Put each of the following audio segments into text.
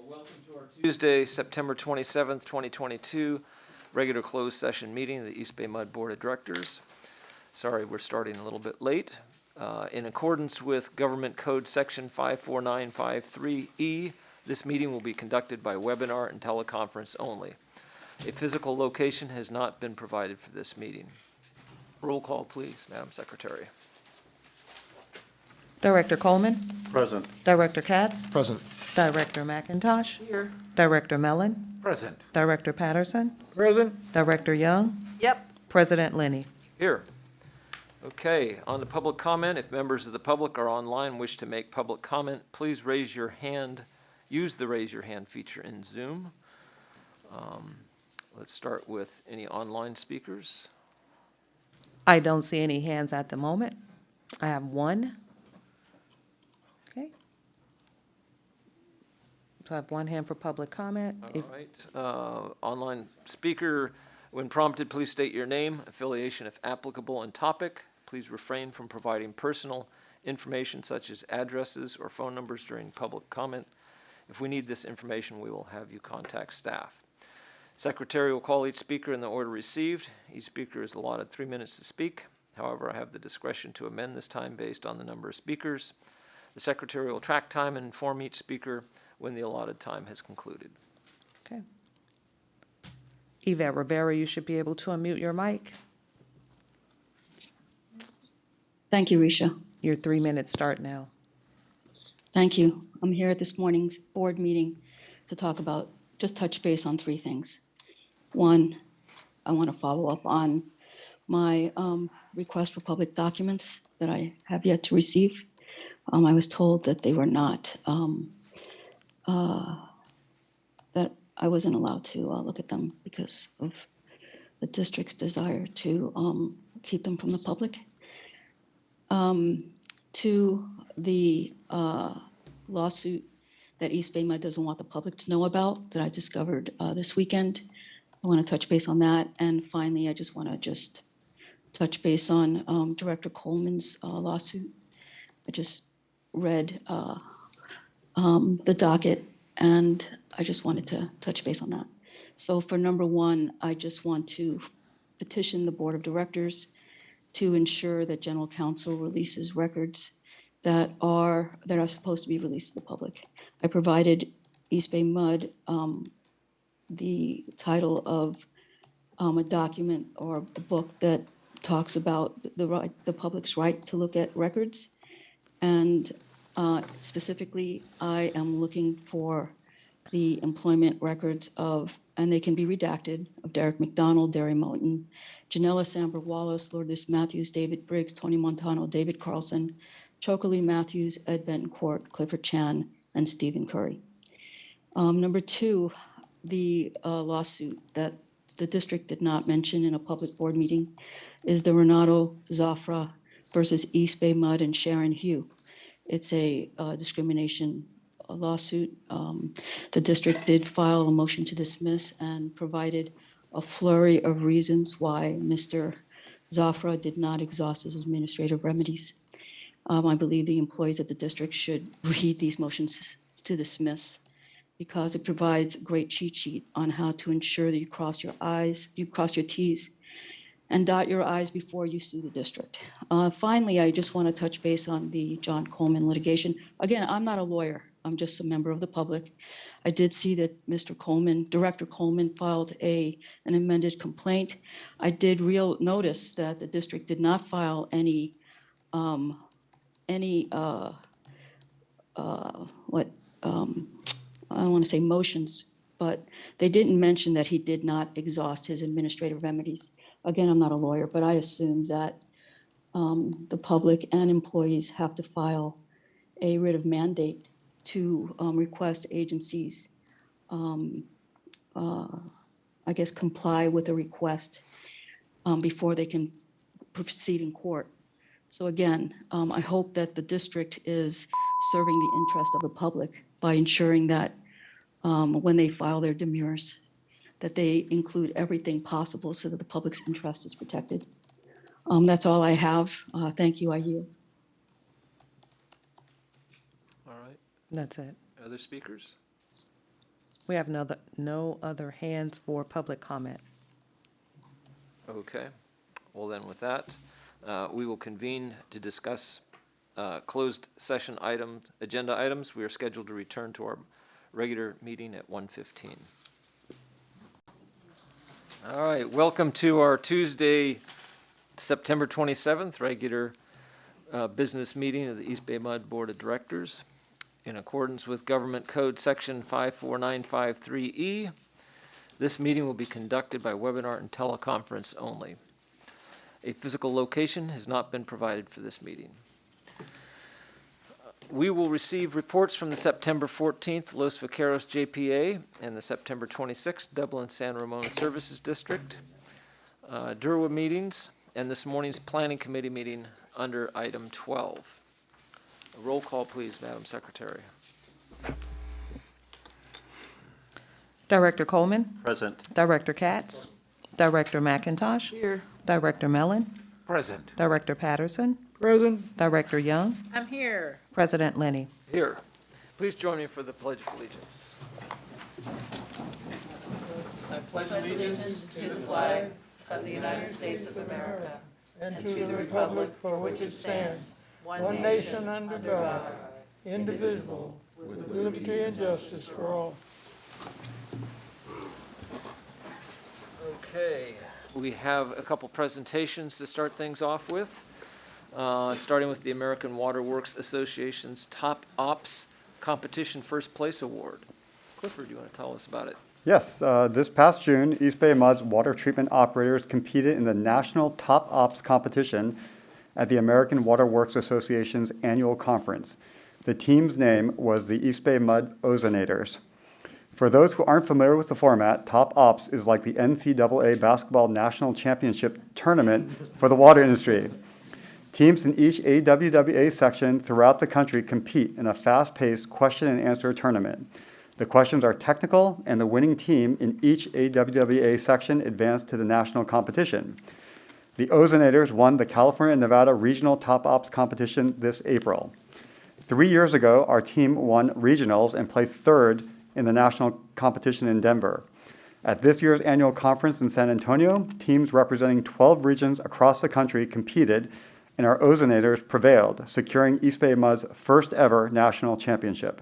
Welcome to our Tuesday, September 27th, 2022, regular closed session meeting of the East Bay MUD Board of Directors. Sorry, we're starting a little bit late. In accordance with Government Code Section 54953E, this meeting will be conducted by webinar and teleconference only. A physical location has not been provided for this meeting. Roll call, please, Madam Secretary. Director Coleman. Present. Director Katz. Present. Director McIntosh. Here. Director Mellon. Present. Director Patterson. Present. Director Young. Yep. President Lenny. Here. Okay, on to public comment. If members of the public are online and wish to make public comment, please raise your hand. Use the raise your hand feature in Zoom. Let's start with any online speakers. I don't see any hands at the moment. I have one. Okay. So I have one hand for public comment. All right. Online speaker, when prompted, please state your name, affiliation if applicable, and topic. Please refrain from providing personal information such as addresses or phone numbers during public comment. If we need this information, we will have you contact staff. Secretary will call each speaker in the order received. Each speaker is allotted 3 minutes to speak. However, I have the discretion to amend this time based on the number of speakers. The Secretary will track time and inform each speaker when the allotted time has concluded. Okay. Yvette Rivera, you should be able to unmute your mic. Thank you, Risha. Your 3 minutes start now. Thank you. I'm here at this morning's board meeting to talk about, just touch base on three things. One, I want to follow up on my request for public documents that I have yet to receive. I was told that they were not, that I wasn't allowed to look at them because of the district's desire to keep them from the public. To the lawsuit that East Bay MUD doesn't want the public to know about that I discovered this weekend. I want to touch base on that. And finally, I just want to touch base on Director Coleman's lawsuit. I just read the docket and I just wanted to touch base on that. So for number one, I just want to petition the Board of Directors to ensure that General Counsel releases records that are supposed to be released to the public. I provided East Bay MUD the title of a document or a book that talks about the public's right to look at records. And specifically, I am looking for the employment records of, and they can be redacted, of Derek McDonald, Derry Moulton, Janella Samber Wallace, Lourdes Matthews, David Briggs, Tony Montano, David Carlson, Chocolate Matthews, Ed Betancourt, Clifford Chan, and Stephen Curry. Number two, the lawsuit that the district did not mention in a public board meeting is the Renato Zafra versus East Bay MUD and Sharon Hugh. It's a discrimination lawsuit. The district did file a motion to dismiss and provided a flurry of reasons why Mr. Zafra did not exhaust his administrative remedies. I believe the employees of the district should read these motions to dismiss because it provides a great cheat sheet on how to ensure that you cross your T's and dot your I's before you sue the district. Finally, I just want to touch base on the John Coleman litigation. Again, I'm not a lawyer. I'm just a member of the public. I did see that Mr. Coleman, Director Coleman, filed an amended complaint. I did notice that the district did not file any I don't want to say motions, but they didn't mention that he did not exhaust his administrative remedies. Again, I'm not a lawyer, but I assume that the public and employees have to file a writ of mandate to request agencies, I guess, comply with a request before they can proceed in court. So again, I hope that the district is serving the interest of the public by ensuring that when they file their demurs, that they include everything possible so that the public's interest is protected. That's all I have. Thank you. I yield. All right. That's it. Other speakers? We have no other hands for public comment. Okay. Well, then with that, we will convene to discuss closed session items, agenda items. We are scheduled to return to our regular meeting at 1:15. All right, welcome to our Tuesday, September 27th, regular business meeting of the EBMUD Board of Directors. In accordance with Government Code Section 54953E, this meeting will be conducted by webinar and teleconference only. A physical location has not been provided for this meeting. We will receive reports from the September 14th Los Vaqueros JPA and the September 26th Dublin San Ramon Services District DERWA meetings, and this morning's Planning Committee meeting under item 12. A roll call, please, Madam Secretary. Director Coleman, Present. Director Katz, Director McIntosh, Here. Director Mellon, Present. Director Patterson, Present. Director Young, I'm here. President Lenny. Here. Please join me for the Pledge of Allegiance. I pledge allegiance to the flag of the United States of America and to the republic for which it stands, one nation under God, indivisible, with liberty and justice for all. Okay, we have a couple presentations to start things off with. Starting with the American Water Works Association's Top Ops Competition First Place Award. Clifford, do you want to tell us about it? Yes, this past June, East Bay MUD's water treatment operators competed in the National Top Ops competition at the American Water Works Association's annual conference. The team's name was the East Bay MUD Ozonators. For those who aren't familiar with the format, Top Ops is like the NCAA basketball national championship tournament for the water industry. Teams in each AWWA section throughout the country compete in a fast-paced question and answer tournament. The questions are technical, and the winning team in each AWWA section advanced to the national competition. The Ozonators won the California and Nevada Regional Top Ops competition this April. 3 years ago, our team won regionals and placed third in the national competition in Denver. At this year's annual conference in San Antonio, teams representing 12 regions across the country competed, and our Ozonators prevailed, securing East Bay MUD's first ever national championship.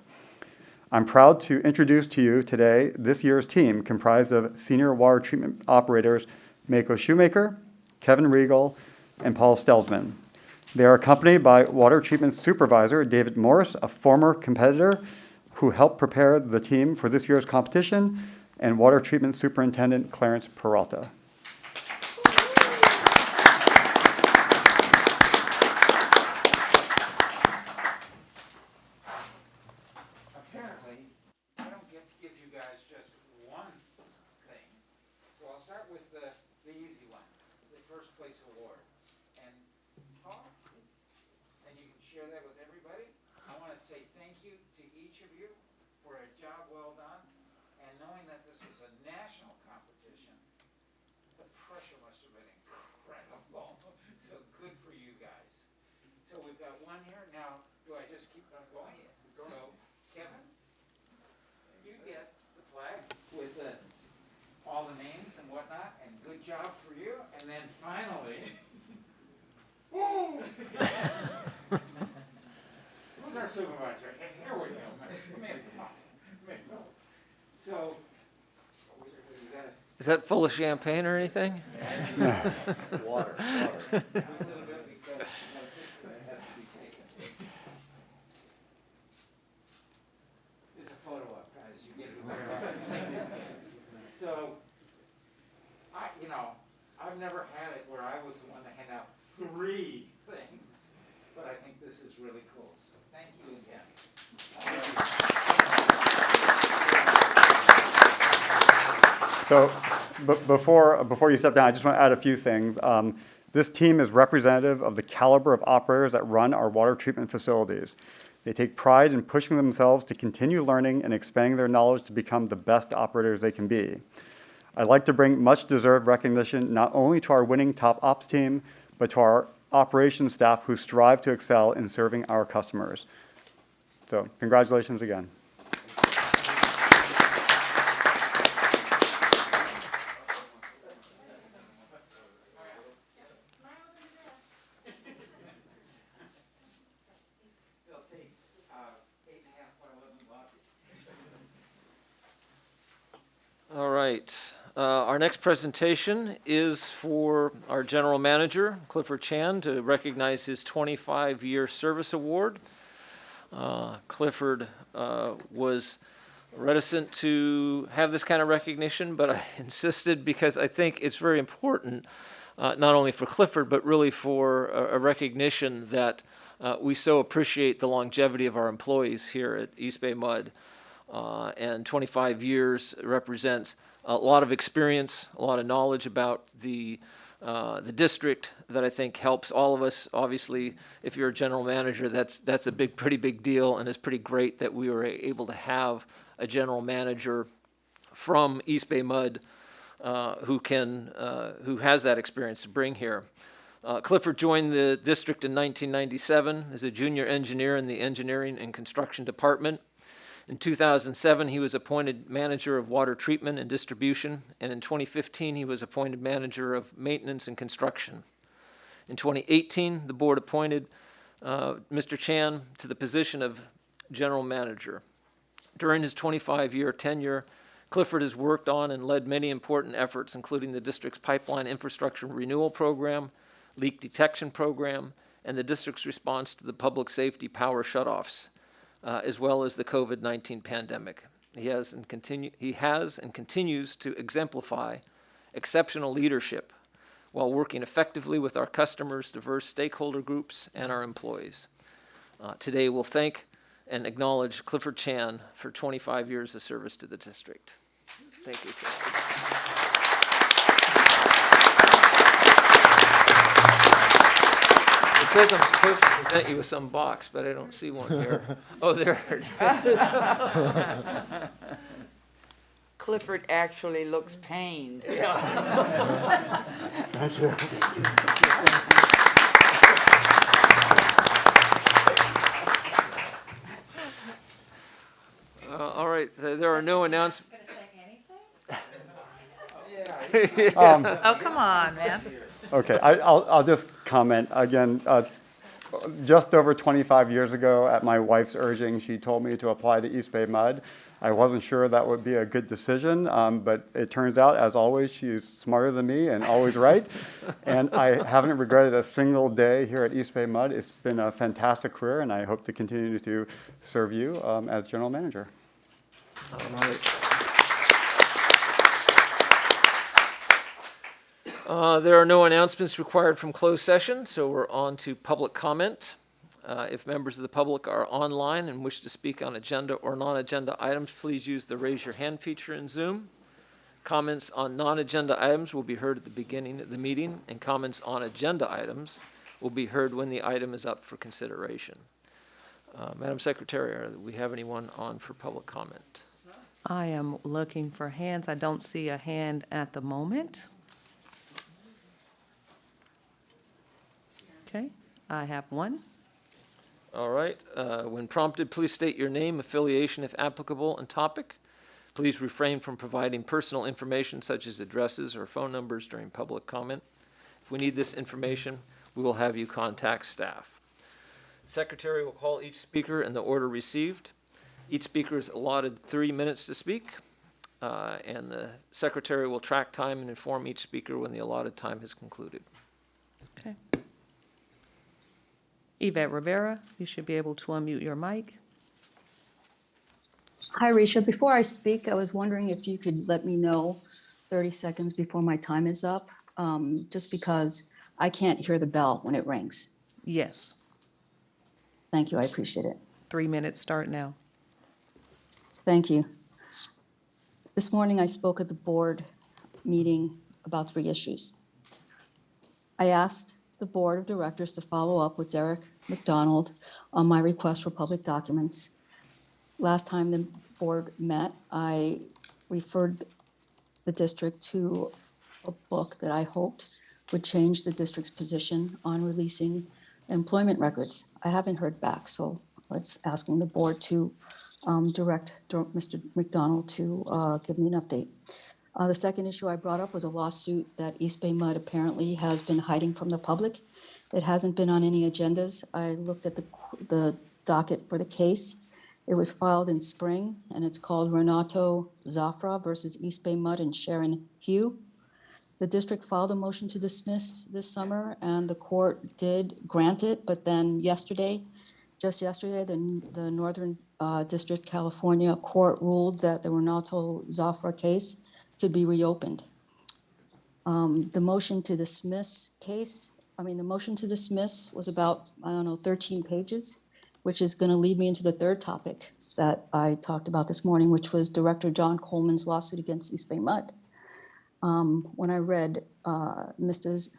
I'm proud to introduce to you today this year's team, comprised of senior water treatment operators Mako Shoemaker, Kevin Regal, and Paul Stelsman. They are accompanied by water treatment supervisor David Morris, a former competitor who helped prepare the team for this year's competition, and water treatment superintendent Clarence Peralta. Apparently, I don't get to give you guys just one thing, so I'll start with the easy one, the first place award. And Paul, and you can share that with everybody. I want to say thank you to each of you for a job well done, and knowing that this was a national competition, the pressure must have been incredible. So good for you guys. So we've got one here. Now, do I just keep on going? So, Kevin, you get the flag with all the names and whatnot, and good job for you. And then finally, woo! Who's our supervisor? Here we go. Come on. So, you got it. Is that full of champagne or anything? Water. A little bit because it has to be taken. It's a photo op, guys. You get it. So, I've never had it where I was the one to hand out 3 things, but I think this is really cool. So thank you again. So before you step down, I just want to add a few things. This team is representative of the caliber of operators that run our water treatment facilities. They take pride in pushing themselves to continue learning and expanding their knowledge to become the best operators they can be. I'd like to bring much-deserved recognition not only to our winning Top Ops team, but to our operations staff who strive to excel in serving our customers. So congratulations again. right. Our next presentation is for our General Manager, Clifford Chan, to recognize his 25-year service award. Clifford was reticent to have this kind of recognition, but I insisted because I think it's very important, not only for Clifford, but really for a recognition that we so appreciate the longevity of our employees here at East Bay MUD. And 25 years represents a lot of experience, a lot of knowledge about the district that I think helps all of us. Obviously, if you're a general manager, that's a pretty big deal, and it's pretty great that we were able to have a general manager from East Bay MUD who has that experience to bring here. Clifford joined the district in 1997 as a junior engineer in the engineering and construction department. In 2007, he was appointed manager of water treatment and distribution, and in 2015, he was appointed manager of maintenance and construction. In 2018, the board appointed Mr. Chan to the position of general manager. During his 25-year tenure, Clifford has worked on and led many important efforts, including the district's pipeline infrastructure renewal program, leak detection program, and the district's response to the public safety power shutoffs, as well as the COVID-19 pandemic. He has and continues to exemplify exceptional leadership while working effectively with our customers, diverse stakeholder groups, and our employees. Today, we'll thank and acknowledge Clifford Chan for 25 years of service to the district. Thank you, Clifford. It says I'm supposed to present you with some box, but I don't see one here. Oh, there it is. Clifford actually looks pained. Thank you. All right, there are no announcements. Oh, come on, man. Okay, I'll just comment again. Just over 25 years ago, at my wife's urging, she told me to apply to East Bay MUD. I wasn't sure that would be a good decision, but it turns out, as always, she's smarter than me and always right. And I haven't regretted a single day here at East Bay MUD. It's been a fantastic career, and I hope to continue to serve you as general manager. All right. There are no announcements required from closed session, so we're on to public comment. If members of the public are online and wish to speak on agenda or non-agenda items, please use the raise your hand feature in Zoom. Comments on non-agenda items will be heard at the beginning of the meeting, and comments on agenda items will be heard when the item is up for consideration. Madam Secretary, do we have anyone on for public comment? I am looking for hands. I don't see a hand at the moment. Okay, I have one. All right. When prompted, please state your name, affiliation, if applicable, and topic. Please refrain from providing personal information such as addresses or phone numbers during public comment. If we need this information, we will have you contact staff. Secretary will call each speaker in the order received. Each speaker is allotted 3 minutes to speak, and the secretary will track time and inform each speaker when the allotted time has concluded. Okay. Yvette Rivera, you should be able to unmute your mic. Hi, Risha. Before I speak, I was wondering if you could let me know 30 seconds before my time is up, just because I can't hear the bell when it rings. Yes, Thank you. I appreciate it. 3 minutes start now. Thank you. This morning, I spoke at the board meeting about 3 issues. I asked the board of directors to follow up with Derek McDonald on my request for public documents. Last time the board met, I referred the district to a book that I hoped would change the district's position on releasing employment records. I haven't heard back, so it's asking the board to direct Mr. McDonald to give me an update. The second issue I brought up was a lawsuit that East Bay MUD apparently has been hiding from the public. It hasn't been on any agendas. I looked at the docket for the case, It was filed in spring, and it's called Renato Zafra versus East Bay Mud and Sharon Hugh. The district filed a motion to dismiss this summer, and the court did grant it, but then just yesterday, the Northern District California Court ruled that the Renato Zafra case could be reopened. The motion to dismiss was about, 13 pages, which is going to lead me into the third topic that I talked about this morning, which was Director John Coleman's lawsuit against East Bay Mud. When I read Mr.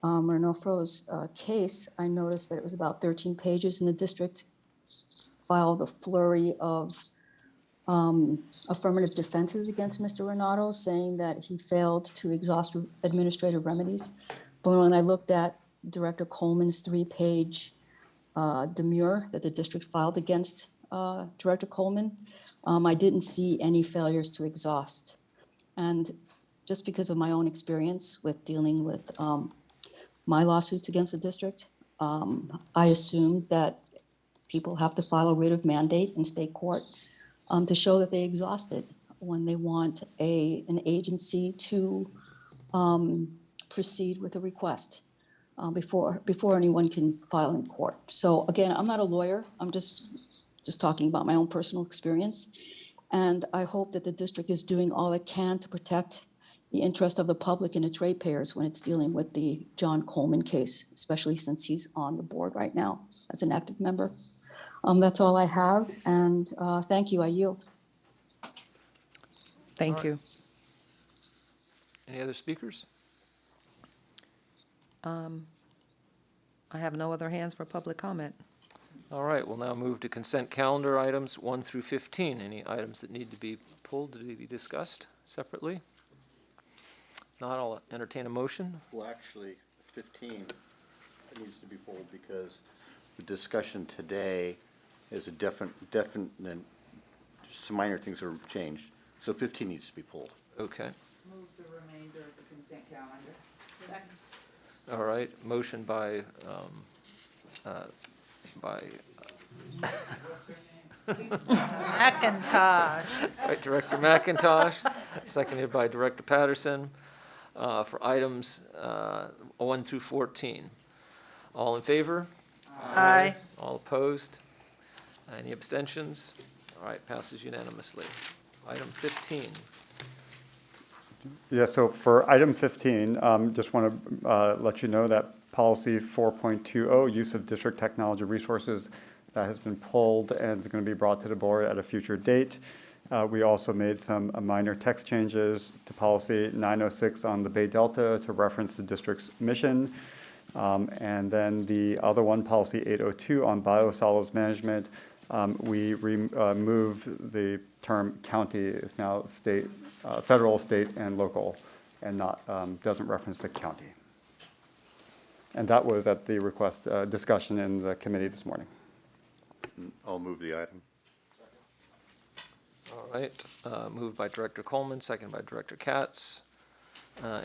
Renofro's case, I noticed that it was about 13 pages, and the district filed a flurry of affirmative defenses against Mr. Renato, saying that he failed to exhaust administrative remedies. But when I looked at Director Coleman's 3-page demurrer that the district filed against Director Coleman, I didn't see any failures to exhaust. And just because of my own experience with dealing with my lawsuits against the district, I assumed that people have to file a writ of mandate in state court to show that they exhausted when they want an agency to proceed with a request before anyone can file in court. So again, I'm not a lawyer. I'm just talking about my own personal experience. And I hope that the district is doing all it can to protect the interest of the public and its ratepayers when it's dealing with the John Coleman case, especially since he's on the board right now as an active member. That's all I have, and thank you. I yield. Thank you. Any other speakers? I have no other hands for public comment. All right, we'll now move to consent calendar items 1 through 15. Any items that need to be pulled to be discussed separately? Not, I'll entertain a motion. Well, actually, 15 needs to be pulled because the discussion today is a definite, some minor things are changed. So 15 needs to be pulled. Okay. Move the remainder of the consent calendar. Second. All right, motion by McIntosh. right, Director McIntosh, seconded by Director Patterson, for items 1 through 14. All in favor? Aye. All opposed? Any abstentions? All right, passes unanimously. Item 15. Yeah, so for item 15, just want to let you know that policy 4.20, use of district technology resources, that has been pulled and is going to be brought to the board at a future date. We also made some minor text changes to policy 906 on the Bay Delta to reference the district's mission. And then the other one, policy 802 on biosolids management, we removed the term county. It's now state, federal, state, and local, and not doesn't reference the county. And that was at the request discussion in the committee this morning. I'll move the item. All right, moved by Director Coleman, seconded by Director Katz.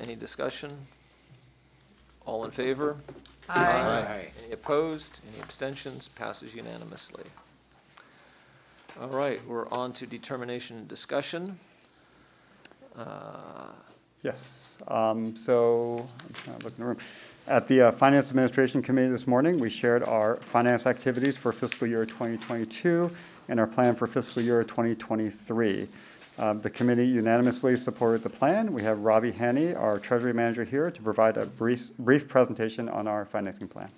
Any discussion? All in favor? Aye. Any opposed? Any abstentions? Passes unanimously. All right, we're on to determination and discussion. Yes, so I'm trying to look in the room. At the Finance Administration Committee this morning, we shared our finance activities for fiscal year 2022 and our plan for fiscal year 2023. The committee unanimously supported the plan. We have Robbie Haney, our Treasury Manager, here to provide a brief presentation on our financing plan.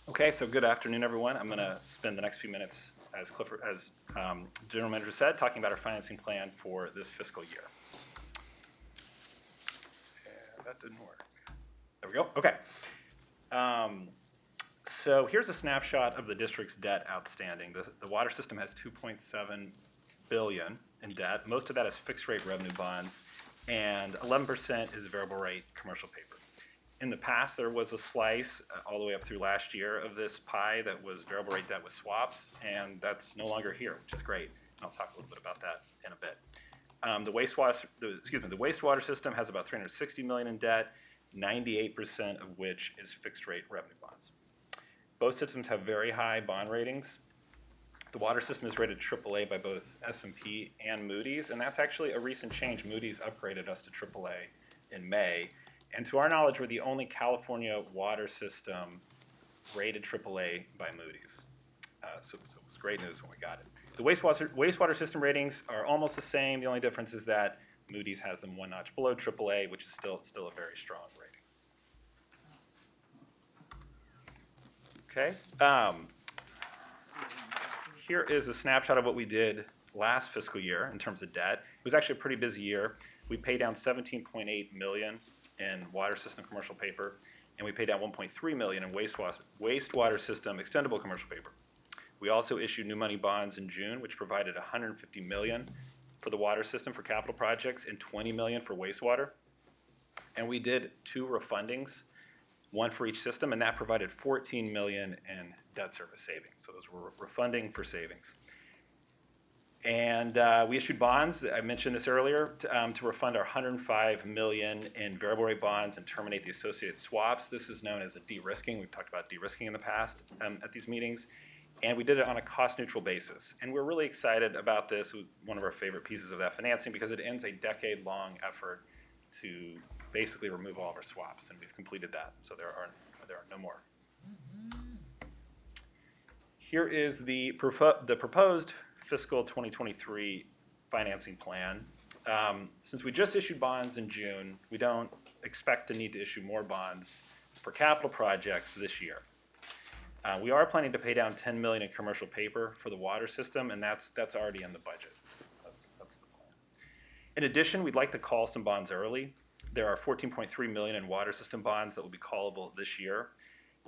Okay, so good afternoon, everyone. I'm going to spend the next few minutes, as General Manager said, talking about our financing plan for this fiscal year. And that didn't work. There we go. Okay. So here's a snapshot of the district's debt outstanding. The water system has $2.7 billion in debt. Most of that is fixed rate revenue bonds, and 11% is variable rate commercial paper. In the past, there was a slice all the way up through last year of this pie that was variable rate debt with swaps, and that's no longer here, which is great. And I'll talk a little bit about that in a bit. The wastewater system has about $360 million in debt, 98% of which is fixed rate revenue bonds. Both systems have very high bond ratings. The water system is rated AAA by both S&P and Moody's, and that's actually a recent change. Moody's upgraded us to AAA in May. And to our knowledge, we're the only California water system rated AAA by Moody's. So it was great news when we got it. The wastewater system ratings are almost the same. The only difference is that Moody's has them one notch below AAA, which is still a very strong rating. Okay. Here is a snapshot of what we did last fiscal year in terms of debt. It was actually a pretty busy year. We paid down $17.8 million in water system commercial paper, and we paid down $1.3 million in wastewater system extendable commercial paper. We also issued new money bonds in June, which provided $150 million for the water system for capital projects and $20 million for wastewater. And we did 2 refundings, one for each system, and that provided $14 million in debt service savings. So those were refunding for savings. And we issued bonds, I mentioned this earlier, to refund our $105 million in variable rate bonds and terminate the associated swaps. This is known as a de-risking. We've talked about de-risking in the past at these meetings. And we did it on a cost-neutral basis. And we're really excited about this. It was one of our favorite pieces of that financing because it ends a decade-long effort to basically remove all of our swaps, and we've completed that. So there are no more. Here is the proposed fiscal 2023 financing plan. Since we just issued bonds in June, we don't expect to need to issue more bonds for capital projects this year. We are planning to pay down $10 million in commercial paper for the water system, and that's already in the budget. That's the plan. In addition, we'd like to call some bonds early. There are $14.3 million in water system bonds that will be callable this year.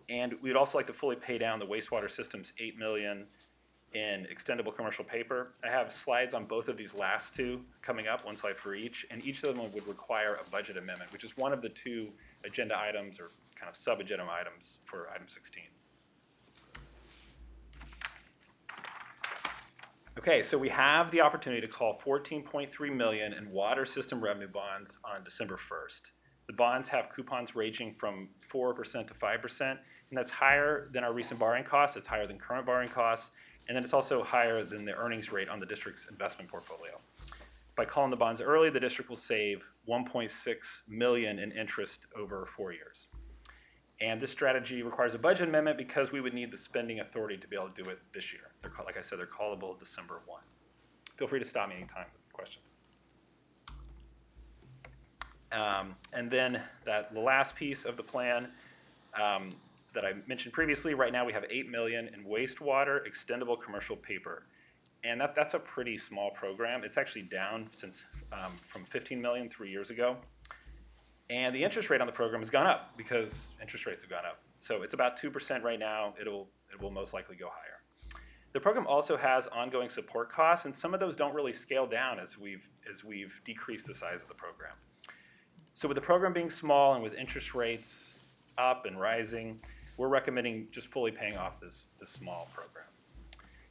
And we'd also like to fully pay down the wastewater system's $8 million in extendable commercial paper. I have slides on both of these last 2 coming up, one slide for each, and each of them would require a budget amendment, which is one of the 2 agenda items or kind of sub-agenda items for item 16. Okay, so we have the opportunity to call $14.3 million in water system revenue bonds on December 1st. The bonds have coupons ranging from 4% to 5%, and that's higher than our recent borrowing costs. It's higher than current borrowing costs, and then it's also higher than the earnings rate on the district's investment portfolio. By calling the bonds early, the district will save $1.6 million in interest over 4 years. And this strategy requires a budget amendment because we would need the spending authority to be able to do it this year. Like I said, they're callable December 1. Feel free to stop me anytime with questions. And then the last piece of the plan that I mentioned previously, right now we have $8 million in wastewater extendable commercial paper. And that's a pretty small program. It's actually down from $15 million 3 years ago. And the interest rate on the program has gone up because interest rates have gone up. So it's about 2% right now. It will most likely go higher. The program also has ongoing support costs, and some of those don't really scale down as we've decreased the size of the program. So with the program being small and with interest rates up and rising, we're recommending just fully paying off this small program.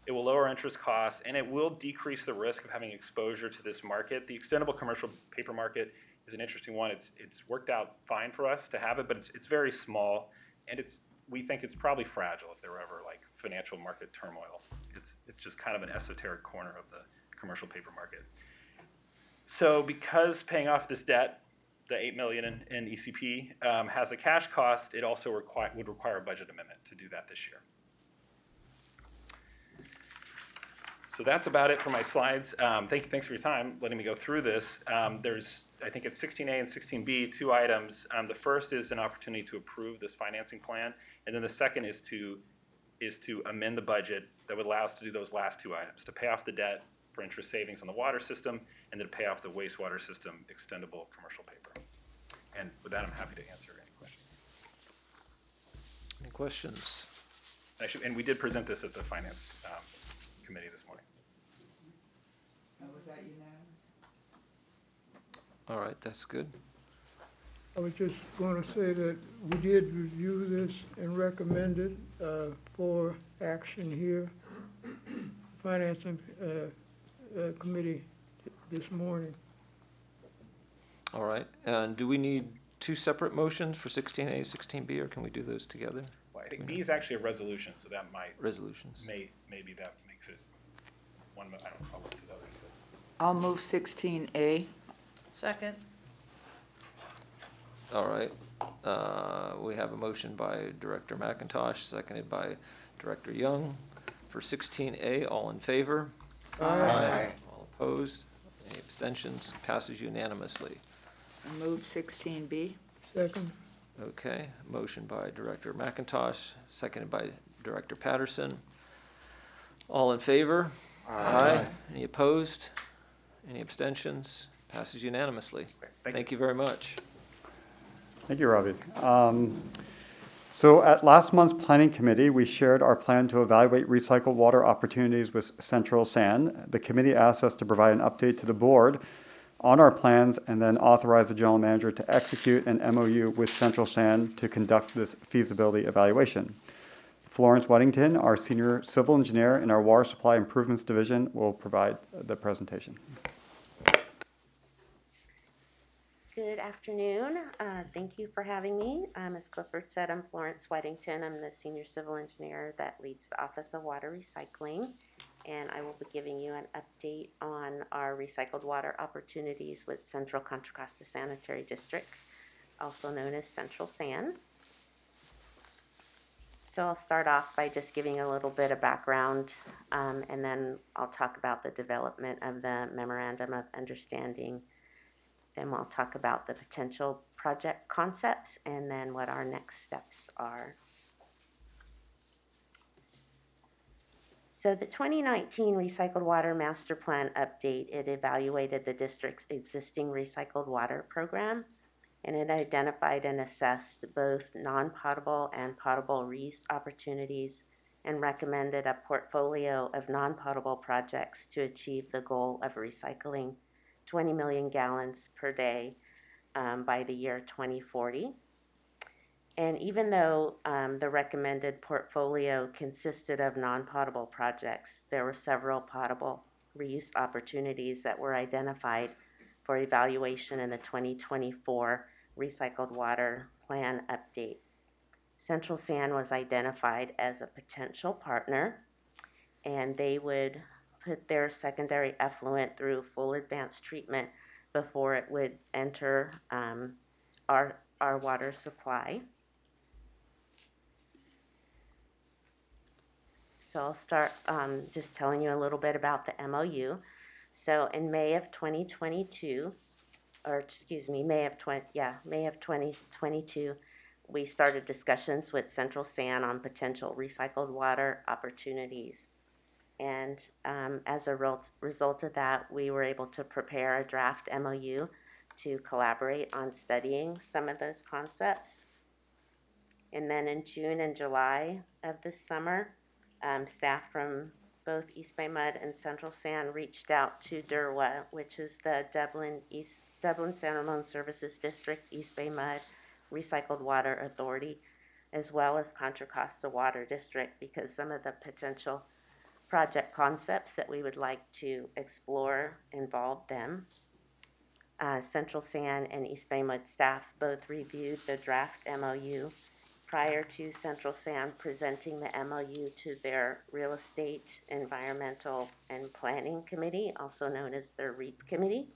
It will lower interest costs, and it will decrease the risk of having exposure to this market. The extendable commercial paper market is an interesting one. It's worked out fine for us to have it, but it's very small, and we think it's probably fragile if there were ever like financial market turmoil. It's just kind of an esoteric corner of the commercial paper market. So because paying off this debt, the $8 million in ECP, has a cash cost, it also would require a budget amendment to do that this year. So that's about it for my slides. Thanks for your time letting me go through this. I think it's 16A and 16B, 2 items. The first is an opportunity to approve this financing plan, and then the second is to amend the budget that would allow us to do those last 2 items, to pay off the debt for interest savings on the water system, and then to pay off the wastewater system extendable commercial paper. And with that, I'm happy to answer any questions. Any questions? Actually, and we did present this at the Finance Committee this morning. Was that unanimous? All right, that's good. I was just going to say that we did review this and recommend it for action here. Financing Committee this morning. All right, and do we need 2 separate motions for 16A, 16B, or can we do those together? Well, think B is actually a resolution, so that might, Resolutions. maybe that makes it one, I don't know, I'll look to the others. I'll move 16A. Second. All right. We have a motion by Director McIntosh, seconded by Director Young for 16A. All in favor? Aye. All opposed? Any abstentions? Passes unanimously. I move 16B. Second. Okay, motion by Director McIntosh, seconded by Director Patterson. All in favor? Aye. Any opposed? Any abstentions? Passes unanimously. Thank you very much. Thank you, Ravi. So at last month's planning committee, we shared our plan to evaluate recycled water opportunities with Central San. The committee asked us to provide an update to the board on our plans and then authorize the general manager to execute an MOU with Central San to conduct this feasibility evaluation. Florence Weddington, our senior civil engineer in our water supply improvements division, will provide the presentation. Good afternoon. Thank you for having me. As Clifford said, I'm Florence Weddington. I'm the senior civil engineer that leads the Office of Water Recycling, and I will be giving you an update on our recycled water opportunities with Central Contra Costa Sanitary District, also known as Central San. So I'll start off by just giving a little bit of background, and then I'll talk about the development of the Memorandum of Understanding. Then we'll talk about the potential project concepts and then what our next steps are. So the 2019 Recycled Water Master Plan update, it evaluated the district's existing recycled water program, and it identified and assessed both non-potable and potable reuse opportunities and recommended a portfolio of non-potable projects to achieve the goal of recycling 20 million gallons per day by the year 2040. And even though the recommended portfolio consisted of non-potable projects, there were several potable reuse opportunities that were identified for evaluation in the 2024 Recycled Water Plan update. Central San was identified as a potential partner, and they would put their secondary effluent through full advanced treatment before it would enter our water supply. So I'll start just telling you a little bit about the MOU. So in May of 2022, or excuse me, May of 2022, we started discussions with Central San on potential recycled water opportunities. And as a result of that, we were able to prepare a draft MOU to collaborate on studying some of those concepts. And then in June and July of this summer, staff from both East Bay MUD and Central San reached out to DERWA, which is the Dublin San Ramon Services District East Bay MUD Recycled Water Authority, as well as Contra Costa Water District, because some of the potential project concepts that we would like to explore involve them. Central San and East Bay MUD staff both reviewed the draft MOU prior to Central San presenting the MOU to their Real Estate, Environmental, and Planning Committee, also known as their REAP Committee.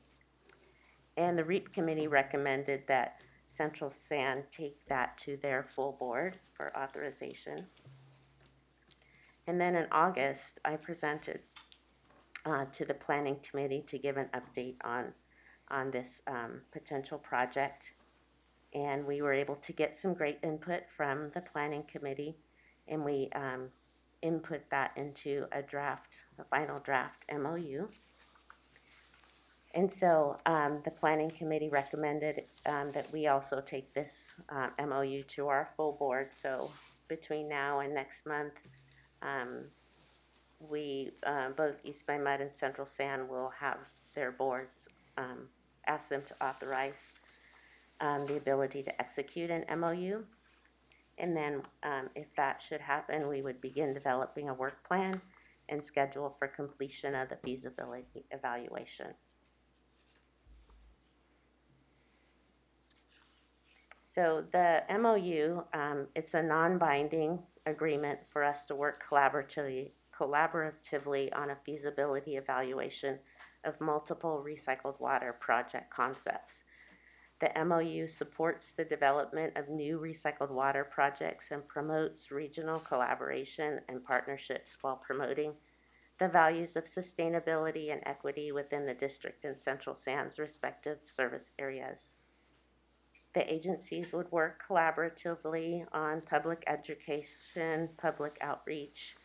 And the REAP Committee recommended that Central San take that to their full board for authorization. And then in August, I presented to the Planning Committee to give an update on this potential project. And we were able to get some great input from the Planning Committee, and we input that into a final draft MOU. And so the Planning Committee recommended that we also take this MOU to our full board. So between now and next month, we, both East Bay MUD and Central San, will have their boards ask them to authorize the ability to execute an MOU. And then if that should happen, we would begin developing a work plan and schedule for completion of the feasibility evaluation. So the MOU, it's a non-binding agreement for us to work collaboratively on a feasibility evaluation of multiple recycled water project concepts. The MOU supports the development of new recycled water projects and promotes regional collaboration and partnerships while promoting the values of sustainability and equity within the district and Central San's respective service areas. The agencies would work collaboratively on public education, public outreach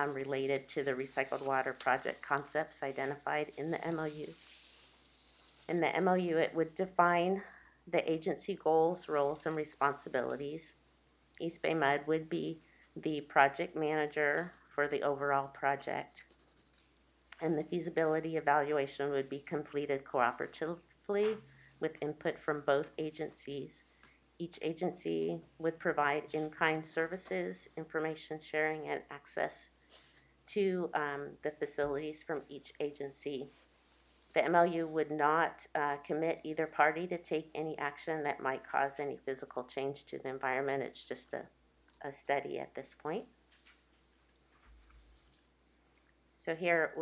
related to the recycled water project concepts identified in the MOU. In the MOU, it would define the agency goals, roles, and responsibilities. East Bay MUD would be the project manager for the overall project, and the feasibility evaluation would be completed cooperatively with input from both agencies. Each agency would provide in-kind services, information sharing, and access to the facilities from each agency. The MOU would not commit either party to take any action that might cause any physical change to the environment. It's just a study at this point. So here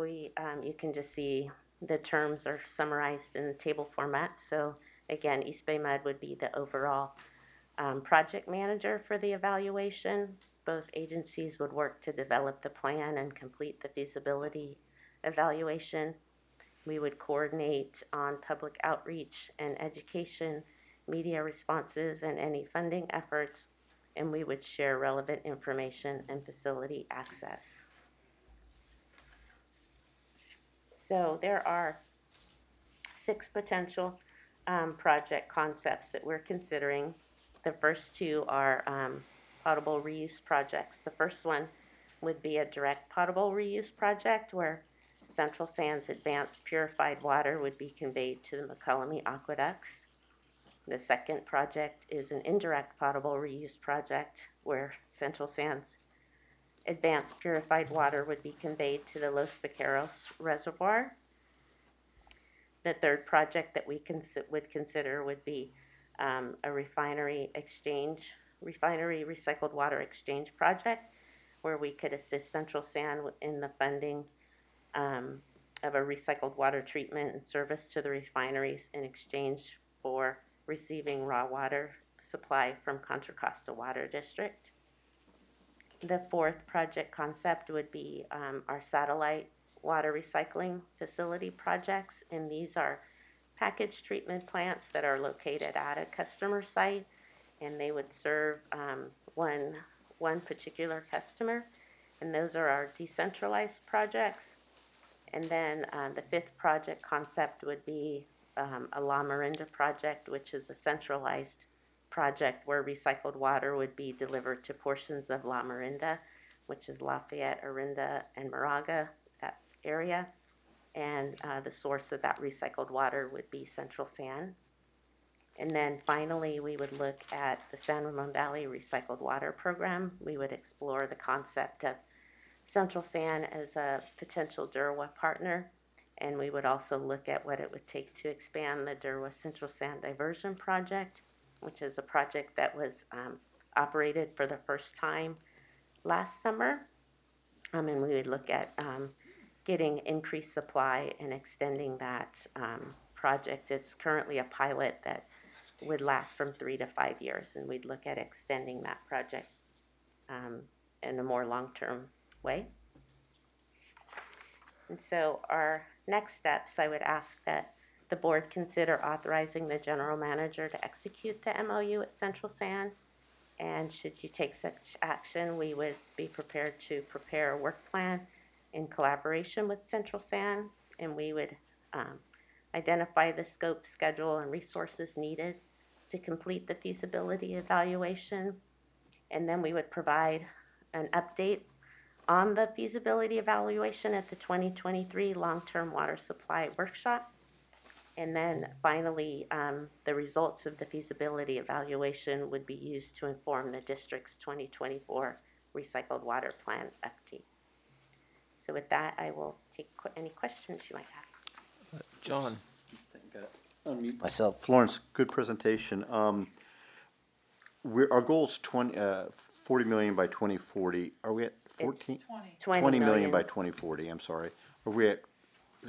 you can just see the terms are summarized in the table format. So again, East Bay MUD would be the overall project manager for the evaluation. Both agencies would work to develop the plan and complete the feasibility evaluation. We would coordinate on public outreach and education, media responses, and any funding efforts, and we would share relevant information and facility access. So there are 6 potential project concepts that we're considering. The first 2 are potable reuse projects. The first one would be a direct potable reuse project where Central San's advanced purified water would be conveyed to the McCullamy aqueducts. The second project is an indirect potable reuse project where Central San's advanced purified water would be conveyed to the Los Vaqueros reservoir. The third project that we would consider would be a refinery recycled water exchange project where we could assist Central San in the funding of a recycled water treatment and service to the refineries in exchange for receiving raw water supply from Contra Costa Water District. The fourth project concept would be our satellite water recycling facility projects, and these are package treatment plants that are located at a customer site, and they would serve one particular customer, and those are our decentralized projects. And then the fifth project concept would be a La Marinda project, which is a centralized project where recycled water would be delivered to portions of La Marinda, which is Lafayette, Orinda, and Moraga, that area. And the source of that recycled water would be Central San. And then finally, we would look at the San Ramon Valley Recycled Water Program. We would explore the concept of Central San as a potential DERWA partner, and we would also look at what it would take to expand the DERWA Central San Diversion Project, which is a project that was operated for the first time last summer. And we would look at getting increased supply and extending that project. It's currently a pilot that would last from 3 to 5 years, and we'd look at extending that project in a more long-term way. And so our next steps, I would ask that the board consider authorizing the general manager to execute the MOU at Central San. And should you take such action, we would be prepared to prepare a work plan in collaboration with Central San, and we would identify the scope, schedule, and resources needed to complete the feasibility evaluation. And then we would provide an update on the feasibility evaluation at the 2023 Long-Term Water Supply Workshop. And then finally, the results of the feasibility evaluation would be used to inform the district's 2024 Recycled Water Plan update. So with that, I will take any questions you might have. John. Unmute myself. Florence, good presentation. our goal's 40 million by 2040. Are we at 14? 20 million by 2040, I'm sorry. Are we at,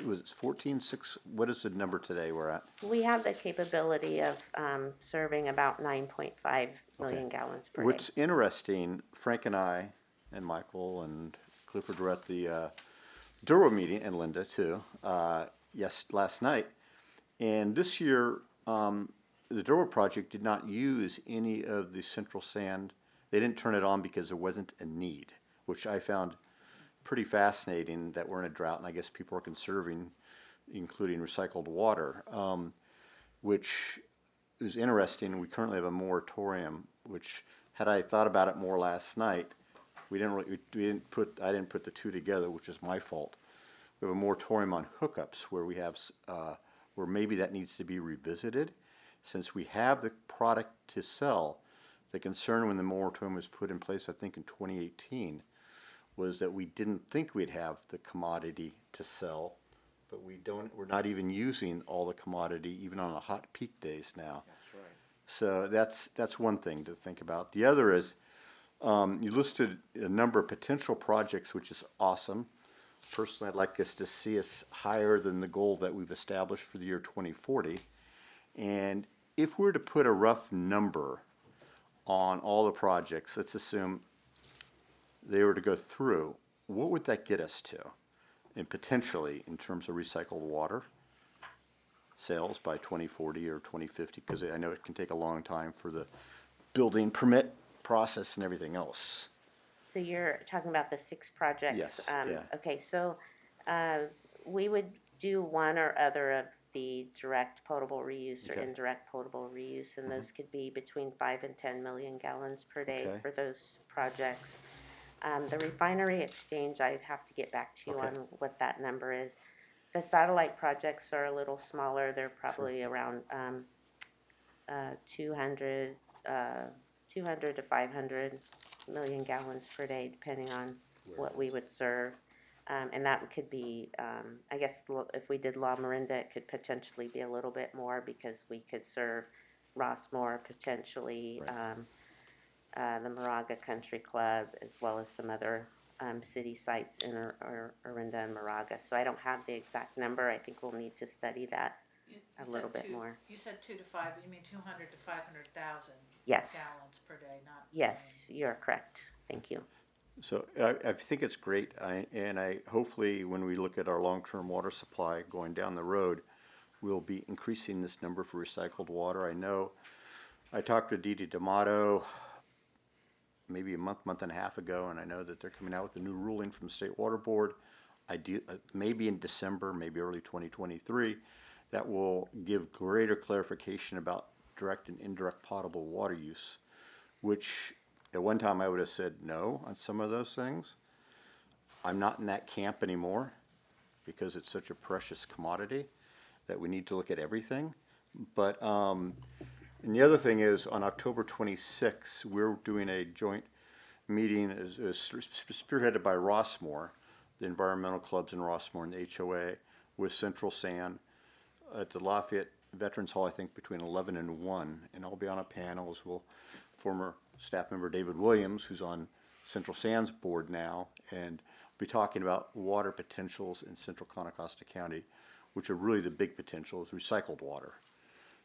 was it 14.6? What is the number today we're at? We have the capability of serving about 9.5 million gallons per day. What's interesting, Frank and I, and Michael and Clifford were at the DERWA meeting, and Linda too, last night. And this year, the DERWA project did not use any of the central sand. They didn't turn it on because there wasn't a need, which I found pretty fascinating, that we're in a drought, and I guess people are conserving, including recycled water, which is interesting. We currently have a moratorium, which, had I thought about it more last night, I didn't put the two together, which is my fault. We have a moratorium on hookups where we have, where maybe that needs to be revisited. Since we have the product to sell, the concern when the moratorium was put in place, I think in 2018, was that we didn't think we'd have the commodity to sell, but we're not even using all the commodity, even on the hot peak days now. That's right. So that's one thing to think about. The other is, you listed a number of potential projects, which is awesome. Personally, I'd like us to see us higher than the goal that we've established for the year 2040. And if we were to put a rough number on all the projects, let's assume they were to go through, what would that get us to? And potentially in terms of recycled water sales by 2040 or 2050, because I know it can take a long time for the building permit process and everything else. So you're talking about the 6 projects? Yes, yeah. Okay, so we would do one or other of the direct potable reuse or Okay. indirect potable reuse, and those could be between 5 and 10 million gallons per day Okay. for those projects. The refinery exchange, I'd have to get back to you Okay. on what that number is. The satellite projects are a little smaller. They're probably around 200 to 500 million gallons per day, depending on what we would serve. And that could be, I guess, if we did La Marinda, it could potentially be a little bit more, because we could serve Rossmore, potentially, the Moraga Country Club, as well as some other city sites in Orinda and Moraga. So I don't have the exact number. I think we'll need to study that a little bit more. You said 2 to 5, you mean 200 to 500,000 Yes. gallons per day, not? Yes, you're correct. Thank you. So I think it's great, and hopefully when we look at our long-term water supply going down the road, we'll be increasing this number for recycled water. I know I talked to Didi D'Amato maybe a month and a half ago, and I know that they're coming out with a new ruling from the State Water Board. Maybe in December, maybe early 2023, that will give greater clarification about direct and indirect potable water use, which at one time I would have said no on some of those things. I'm not in that camp anymore, because it's such a precious commodity that we need to look at everything. But and the other thing is, on October 26th, we're doing a joint meeting spearheaded by Rossmore, the environmental clubs in Rossmore and the HOA, with Central San at the Lafayette Veterans Hall, I think between 11 and 1. And I'll be on a panel as well. Former staff member David Williams, who's on Central San's board now, and be talking about water potentials in central Contra County, which are really the big potentials, recycled water.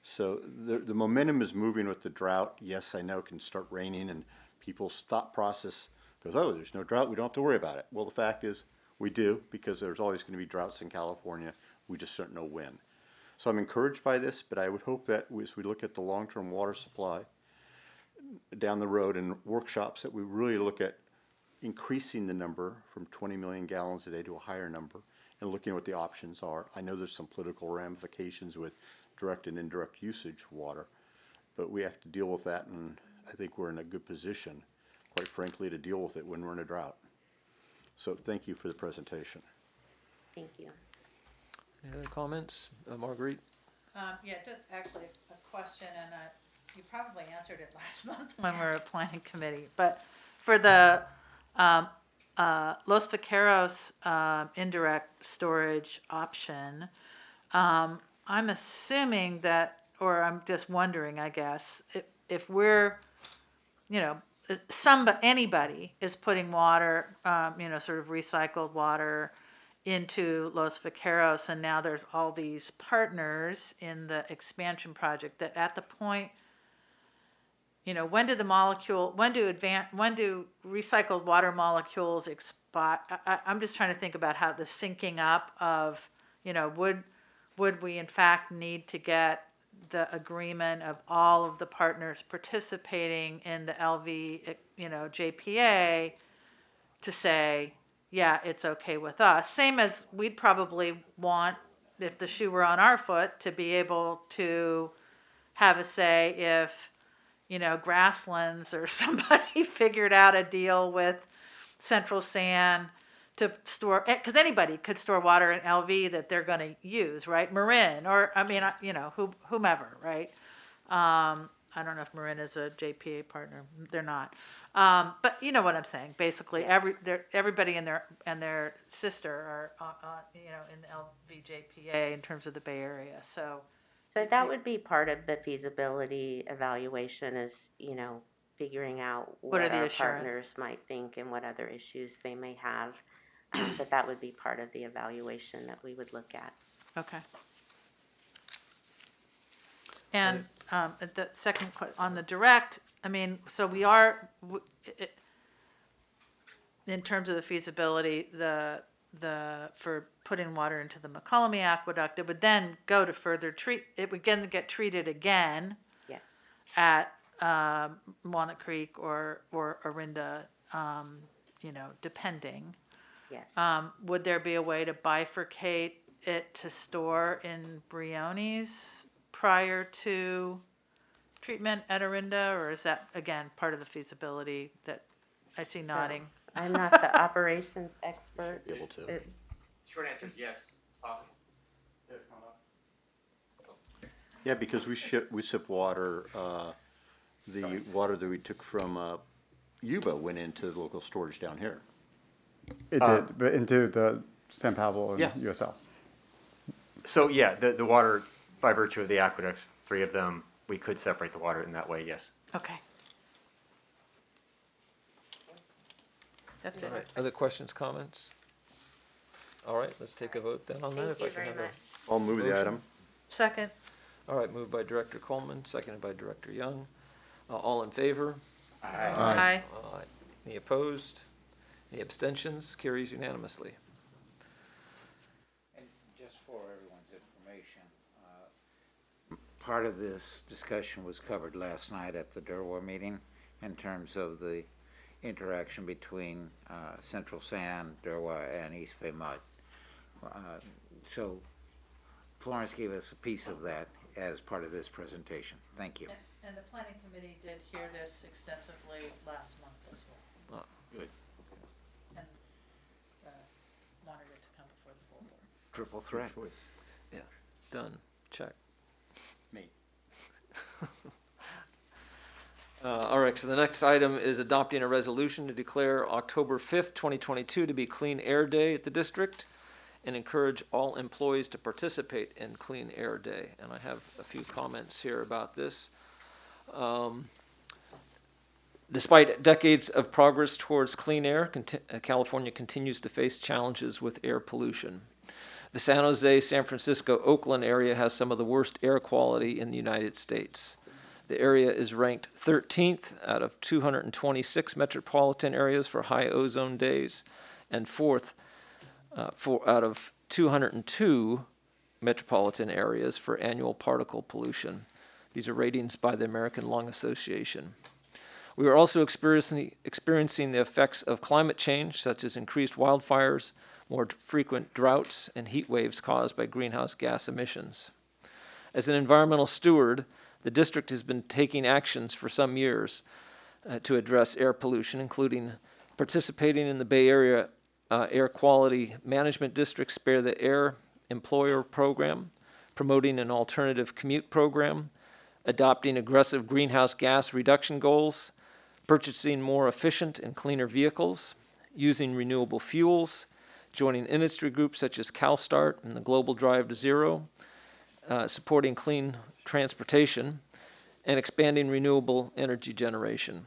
So the momentum is moving with the drought. Yes, I know it can start raining, and people's thought process goes, oh, there's no drought, we don't have to worry about it. Well, the fact is we do, because there's always going to be droughts in California. We just don't know when. So I'm encouraged by this, but I would hope that as we look at the long-term water supply down the road and workshops, that we really look at increasing the number from 20 million gallons a day to a higher number, and looking at what the options are. I know there's some political ramifications with direct and indirect usage of water, but we have to deal with that, and I think we're in a good position, quite frankly, to deal with it when we're in a drought. So thank you for the presentation. Thank you. Any other comments? Marguerite? Yeah, just actually a question, and you probably answered it last month when we were at planning committee, but for the Los Vaqueros indirect storage option, I'm assuming that, or I'm just wondering, I guess, if we're anybody is putting water, sort of recycled water into Los Vaqueros, and now there's all these partners in the expansion project that at the point, when do recycled water molecules expire? I'm just trying to think about how the syncing up of, would we in fact need to get the agreement of all of the partners participating in the LV, JPA to say, yeah, it's okay with us. Same as we'd probably want, if the shoe were on our foot, to be able to have a say if, Grasslands or somebody figured out a deal with Central San to store, because anybody could store water in LV that they're going to use, right? Marin, or, whomever, right? I don't know if Marin is a JPA partner. They're not. But you know what I'm saying. Basically, everybody and their sister are, in the LVJPA in terms of the Bay Area. So that would be part of the feasibility evaluation is, figuring out what are the our assurance? partners might think and what other issues they may have. But that would be part of the evaluation that we would look at. Okay. And the second on the direct, so we are, in terms of the feasibility, for putting water into the McCollum Aqueduct, it would then go to further it would then get treated again. Yes. At Walnut Creek or Orinda, depending. Yes. Would there be a way to bifurcate it to store in Briones prior to treatment at Orinda, or is that, again, part of the feasibility that I see nodding? I'm not the operations expert. Be able to. Short answer is yes, it's possible. Yeah, because we sip water, the water that we took from Yuba went into the local storage down here. It did, but into the San Pablo and Yeah. USL. So yeah, the water, by virtue of the aqueducts, 3 of them, we could separate the water in that way, yes. Okay. That's All it. right, other questions, comments? All right, let's take a vote then on that. Thank if I you can very have a- much. I'll move the Motion. item. Second. All right, moved by Director Coleman, seconded by Director Young. All in favor? Aye. Any opposed? Any abstentions? Carries unanimously. And just for everyone's information, part of this discussion was covered last night at the DERWA meeting in terms of the interaction between Central San, DERWA, and East Bay Mud. So Florence gave us a piece of that as part of this presentation. Thank you. And the planning committee did hear this extensively last month as well. Good. And wanted it to come before the full board. Triple threat. Yeah, done, check. Me. All right, so the next item is adopting a resolution to declare October 5th, 2022 to be Clean Air Day at the district and encourage all employees to participate in Clean Air Day. And I have a few comments here about this. Despite decades of progress towards clean air, California continues to face challenges with air pollution. The San Jose, San Francisco, Oakland area has some of the worst air quality in the United States. The area is ranked 13th out of 226 metropolitan areas for high ozone days and 4th out of 202 metropolitan areas for annual particle pollution. These are ratings by the American Lung Association. We are also experiencing the effects of climate change, such as increased wildfires, more frequent droughts, and heat waves caused by greenhouse gas emissions. As an environmental steward, the district has been taking actions for some years to address air pollution, including participating in the Bay Area Air Quality Management District Spare the Air Employer Program, promoting an alternative commute program, adopting aggressive greenhouse gas reduction goals, purchasing more efficient and cleaner vehicles, using renewable fuels, joining industry groups such as CalSTART and the Global Drive to Zero, supporting clean transportation, and expanding renewable energy generation.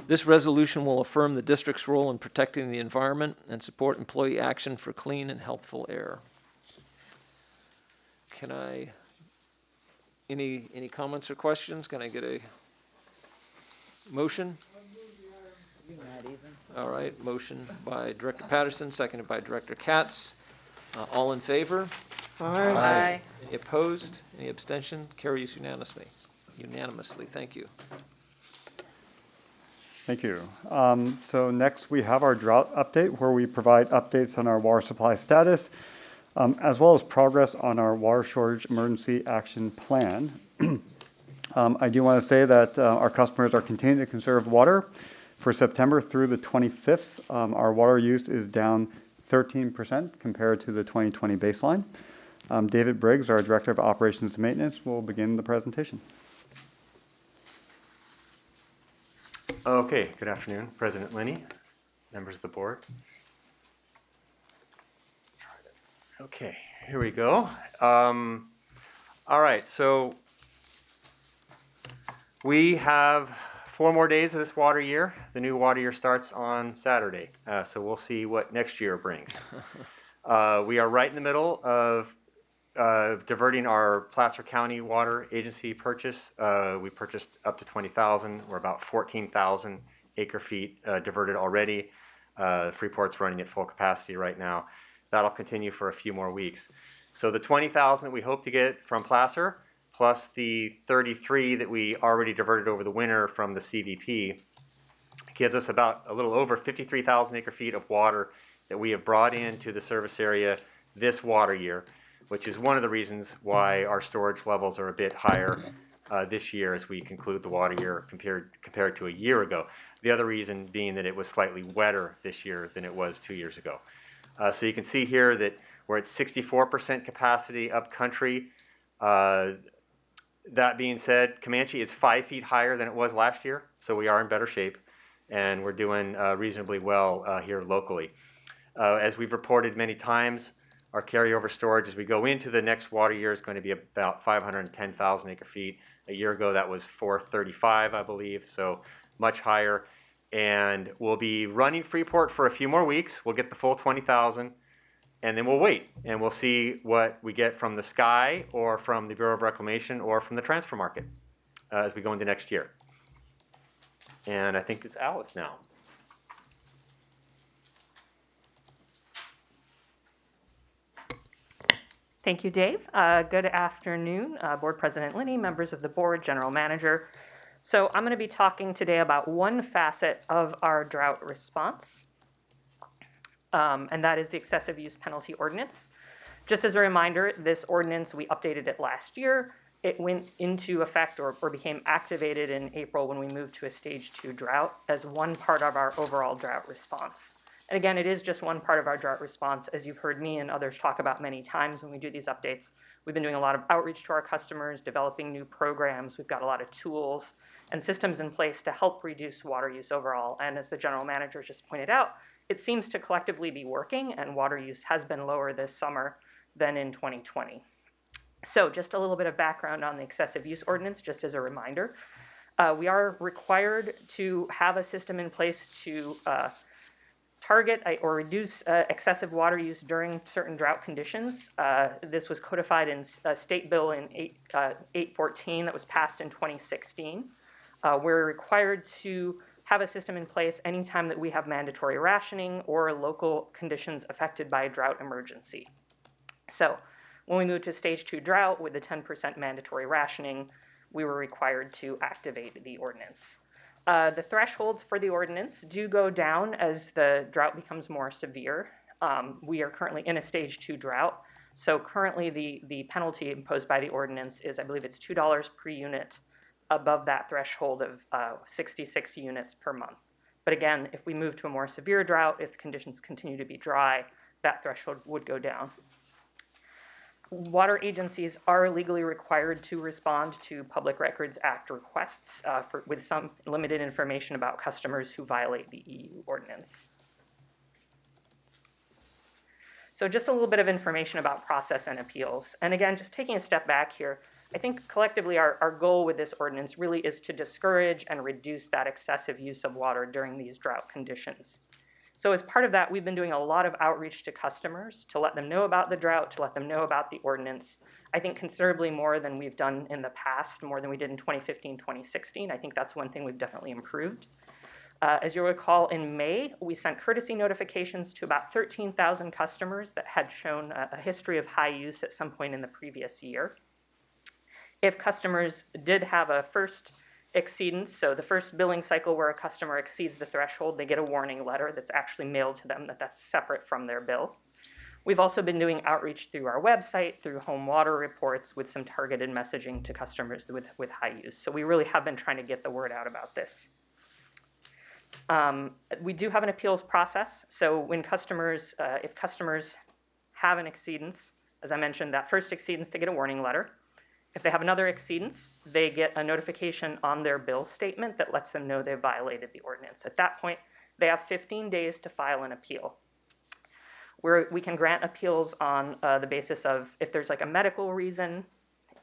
This resolution will affirm the district's role in protecting the environment and support employee action for clean and healthful air. Can I, any comments or questions? Can I get a motion? All right, motion by Director Patterson, seconded by Director Katz. All in favor? Aye. Any opposed? Any abstention? Carries unanimously. Thank you. Thank you. So next we have our drought update, where we provide updates on our water supply status, as well as progress on our water shortage emergency action plan. I do want to say that our customers are continuing to conserve water. For September through the 25th, our water use is down 13% compared to the 2020 baseline. David Briggs, our Director of Operations and Maintenance, will begin the presentation. Okay, good afternoon, President Linney, members of the board. Okay, here we go. All right, so we have 4 more days of this water year. The new water year starts on Saturday, so we'll see what next year brings. We are right in the middle of diverting our Placer County Water Agency purchase. We purchased up to 20,000. We're about 14,000 acre feet diverted already. Freeport's running at full capacity right now. That'll continue for a few more weeks. So the 20,000 that we hope to get from Placer, plus the 33 that we already diverted over the winter from the CVP, gives us about a little over 53,000 acre feet of water that we have brought into the service area this water year, which is one of the reasons why our storage levels are a bit higher this year as we conclude the water year compared to a year ago. The other reason being that it was slightly wetter this year than it was 2 years ago. So you can see here that we're at 64% capacity up country. That being said, Comanche is 5 feet higher than it was last year, so we are in better shape, and we're doing reasonably well here locally. As we've reported many times, our carryover storage as we go into the next water year is going to be about 510,000 acre feet. A year ago that was 435, I believe, so much higher. And we'll be running Freeport for a few more weeks. We'll get the full 20,000, and then we'll wait, and we'll see what we get from the sky or from the Bureau of Reclamation or from the transfer market as we go into next year. And I think it's Alice now. Thank you, Dave. Good afternoon, Board President Linney, members of the board, General Manager. So I'm going to be talking today about one facet of our drought response, and that is the excessive use penalty ordinance. Just as a reminder, this ordinance, we updated it last year. It went into effect or became activated in April when we moved to a stage 2 drought as one part of our overall drought response. And again, it is just one part of our drought response. As you've heard me and others talk about many times when we do these updates, we've been doing a lot of outreach to our customers, developing new programs. We've got a lot of tools and systems in place to help reduce water use overall. And as the general manager just pointed out, it seems to collectively be working, and water use has been lower this summer than in 2020. So just a little bit of background on the excessive use ordinance, just as a reminder. We are required to have a system in place to target or reduce excessive water use during certain drought conditions. This was codified in a state bill in 814 that was passed in 2016. We're required to have a system in place anytime that we have mandatory rationing or local conditions affected by a drought emergency. So when we moved to stage 2 drought with the 10% mandatory rationing, we were required to activate the ordinance. The thresholds for the ordinance do go down as the drought becomes more severe. We are currently in a stage 2 drought. So currently the penalty imposed by the ordinance is, I believe it's $2 per unit above that threshold of 66 units per month. But again, if we move to a more severe drought, if conditions continue to be dry, that threshold would go down. Water agencies are legally required to respond to Public Records Act requests with some limited information about customers who violate the EU ordinance. So just a little bit of information about process and appeals. And again, just taking a step back here, I think collectively our goal with this ordinance really is to discourage and reduce that excessive use of water during these drought conditions. So as part of that, we've been doing a lot of outreach to customers to let them know about the drought, to let them know about the ordinance. I think considerably more than we've done in the past, more than we did in 2015, 2016. I think that's one thing we've definitely improved. As you'll recall, in May, we sent courtesy notifications to about 13,000 customers that had shown a history of high use at some point in the previous year. If customers did have a first exceedance, so the first billing cycle where a customer exceeds the threshold, they get a warning letter that's actually mailed to them that's separate from their bill. We've also been doing outreach through our website, through home water reports with some targeted messaging to customers with high use. So we really have been trying to get the word out about this. We do have an appeals process. So when customers, if customers have an exceedance, as I mentioned, that first exceedance, they get a warning letter. If they have another exceedance, they get a notification on their bill statement that lets them know they violated the ordinance. At that point, they have 15 days to file an appeal. We can grant appeals on the basis of if there's like a medical reason,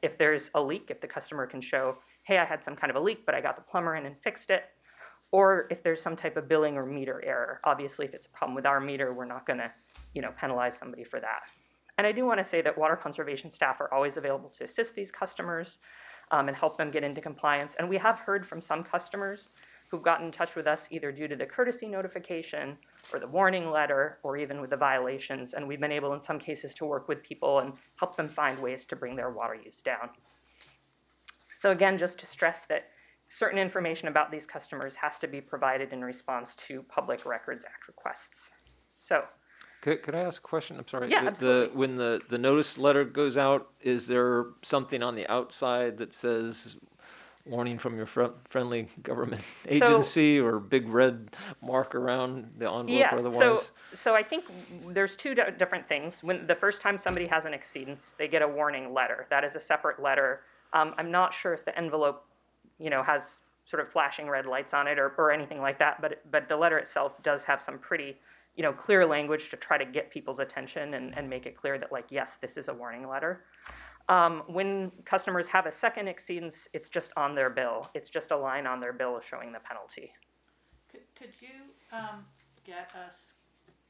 if there's a leak, if the customer can show, hey, I had some kind of a leak, but I got the plumber in and fixed it, or if there's some type of billing or meter error. Obviously, if it's a problem with our meter, we're not going to, penalize somebody for that. And I do want to say that water conservation staff are always available to assist these customers and help them get into compliance. And we have heard from some customers who've gotten in touch with us either due to the courtesy notification or the warning letter or even with the violations. And we've been able in some cases to work with people and help them find ways to bring their water use down. So again, just to stress that certain information about these customers has to be provided in response to Public Records Act requests. So. Could I ask a question? I'm sorry. Yeah, absolutely. When the notice letter goes out, is there something on the outside that says warning from your friendly government agency or big red mark around the envelope or otherwise? So I think there's two different things. When the first time somebody has an exceedance, they get a warning letter. That is a separate letter. I'm not sure if the envelope, has sort of flashing red lights on it or anything like that, but the letter itself does have some pretty clear language to try to get people's attention and make it clear that, like, yes, this is a warning letter. When customers have a second exceedance, it's just on their bill. It's just a line on their bill showing the penalty. Could you get us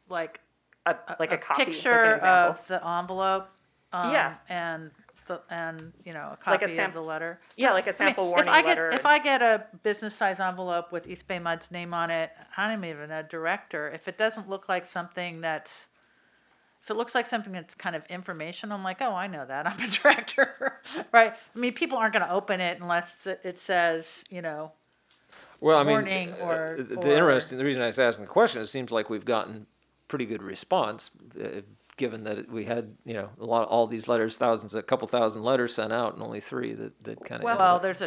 like a copy, picture like an of the envelope? Yeah. And a copy of the letter. Yeah, like a sample warning letter. If I get a business size envelope with East Bay Mud's name on it, I'm even a director. If it doesn't look like something if it looks like something that's kind of information, I'm like, oh, I know that. I'm a director, right? I mean, people aren't going to open it unless it says, well, I warning mean, or the reason I was asking the question, it seems like we've gotten pretty good response, given that we had, all these letters, a couple thousand letters sent out, and only 3 that kind of. Well, there's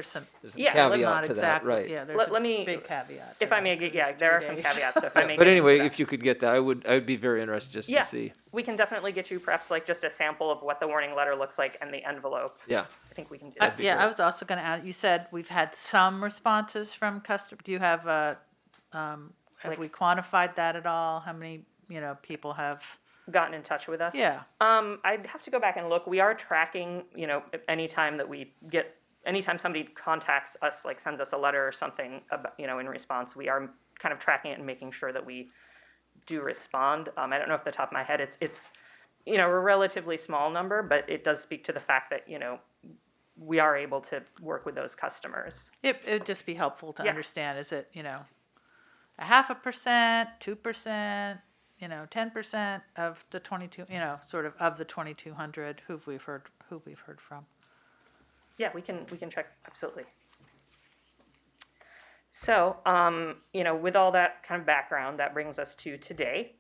some caveat not to exactly, that, right? Yeah, there's a big caveat. If I may, there are some caveats. If I may. But anyway, if you could get that, I would be very interested just to see. We can definitely get you perhaps like just a sample of what the warning letter looks like and the envelope. Yeah. I think we can do that. I was also going to add, you said we've had some responses from customers. Do you have have we quantified that at all? How many, people have gotten in touch with us? Yeah. I'd have to go back and look. We are tracking, anytime somebody contacts us, like sends us a letter or something, about, in response, we are kind of tracking it and making sure that we do respond. I don't know off the top of my head. It's a relatively small number, but it does speak to the fact that, we are able to work with those customers. It would just be helpful to understand, is it, 0.5%, 2%, 10% of the 22, sort of the 2,200 who we've heard from. Yeah, we can check, absolutely. So, with all that kind of background, that brings us to today.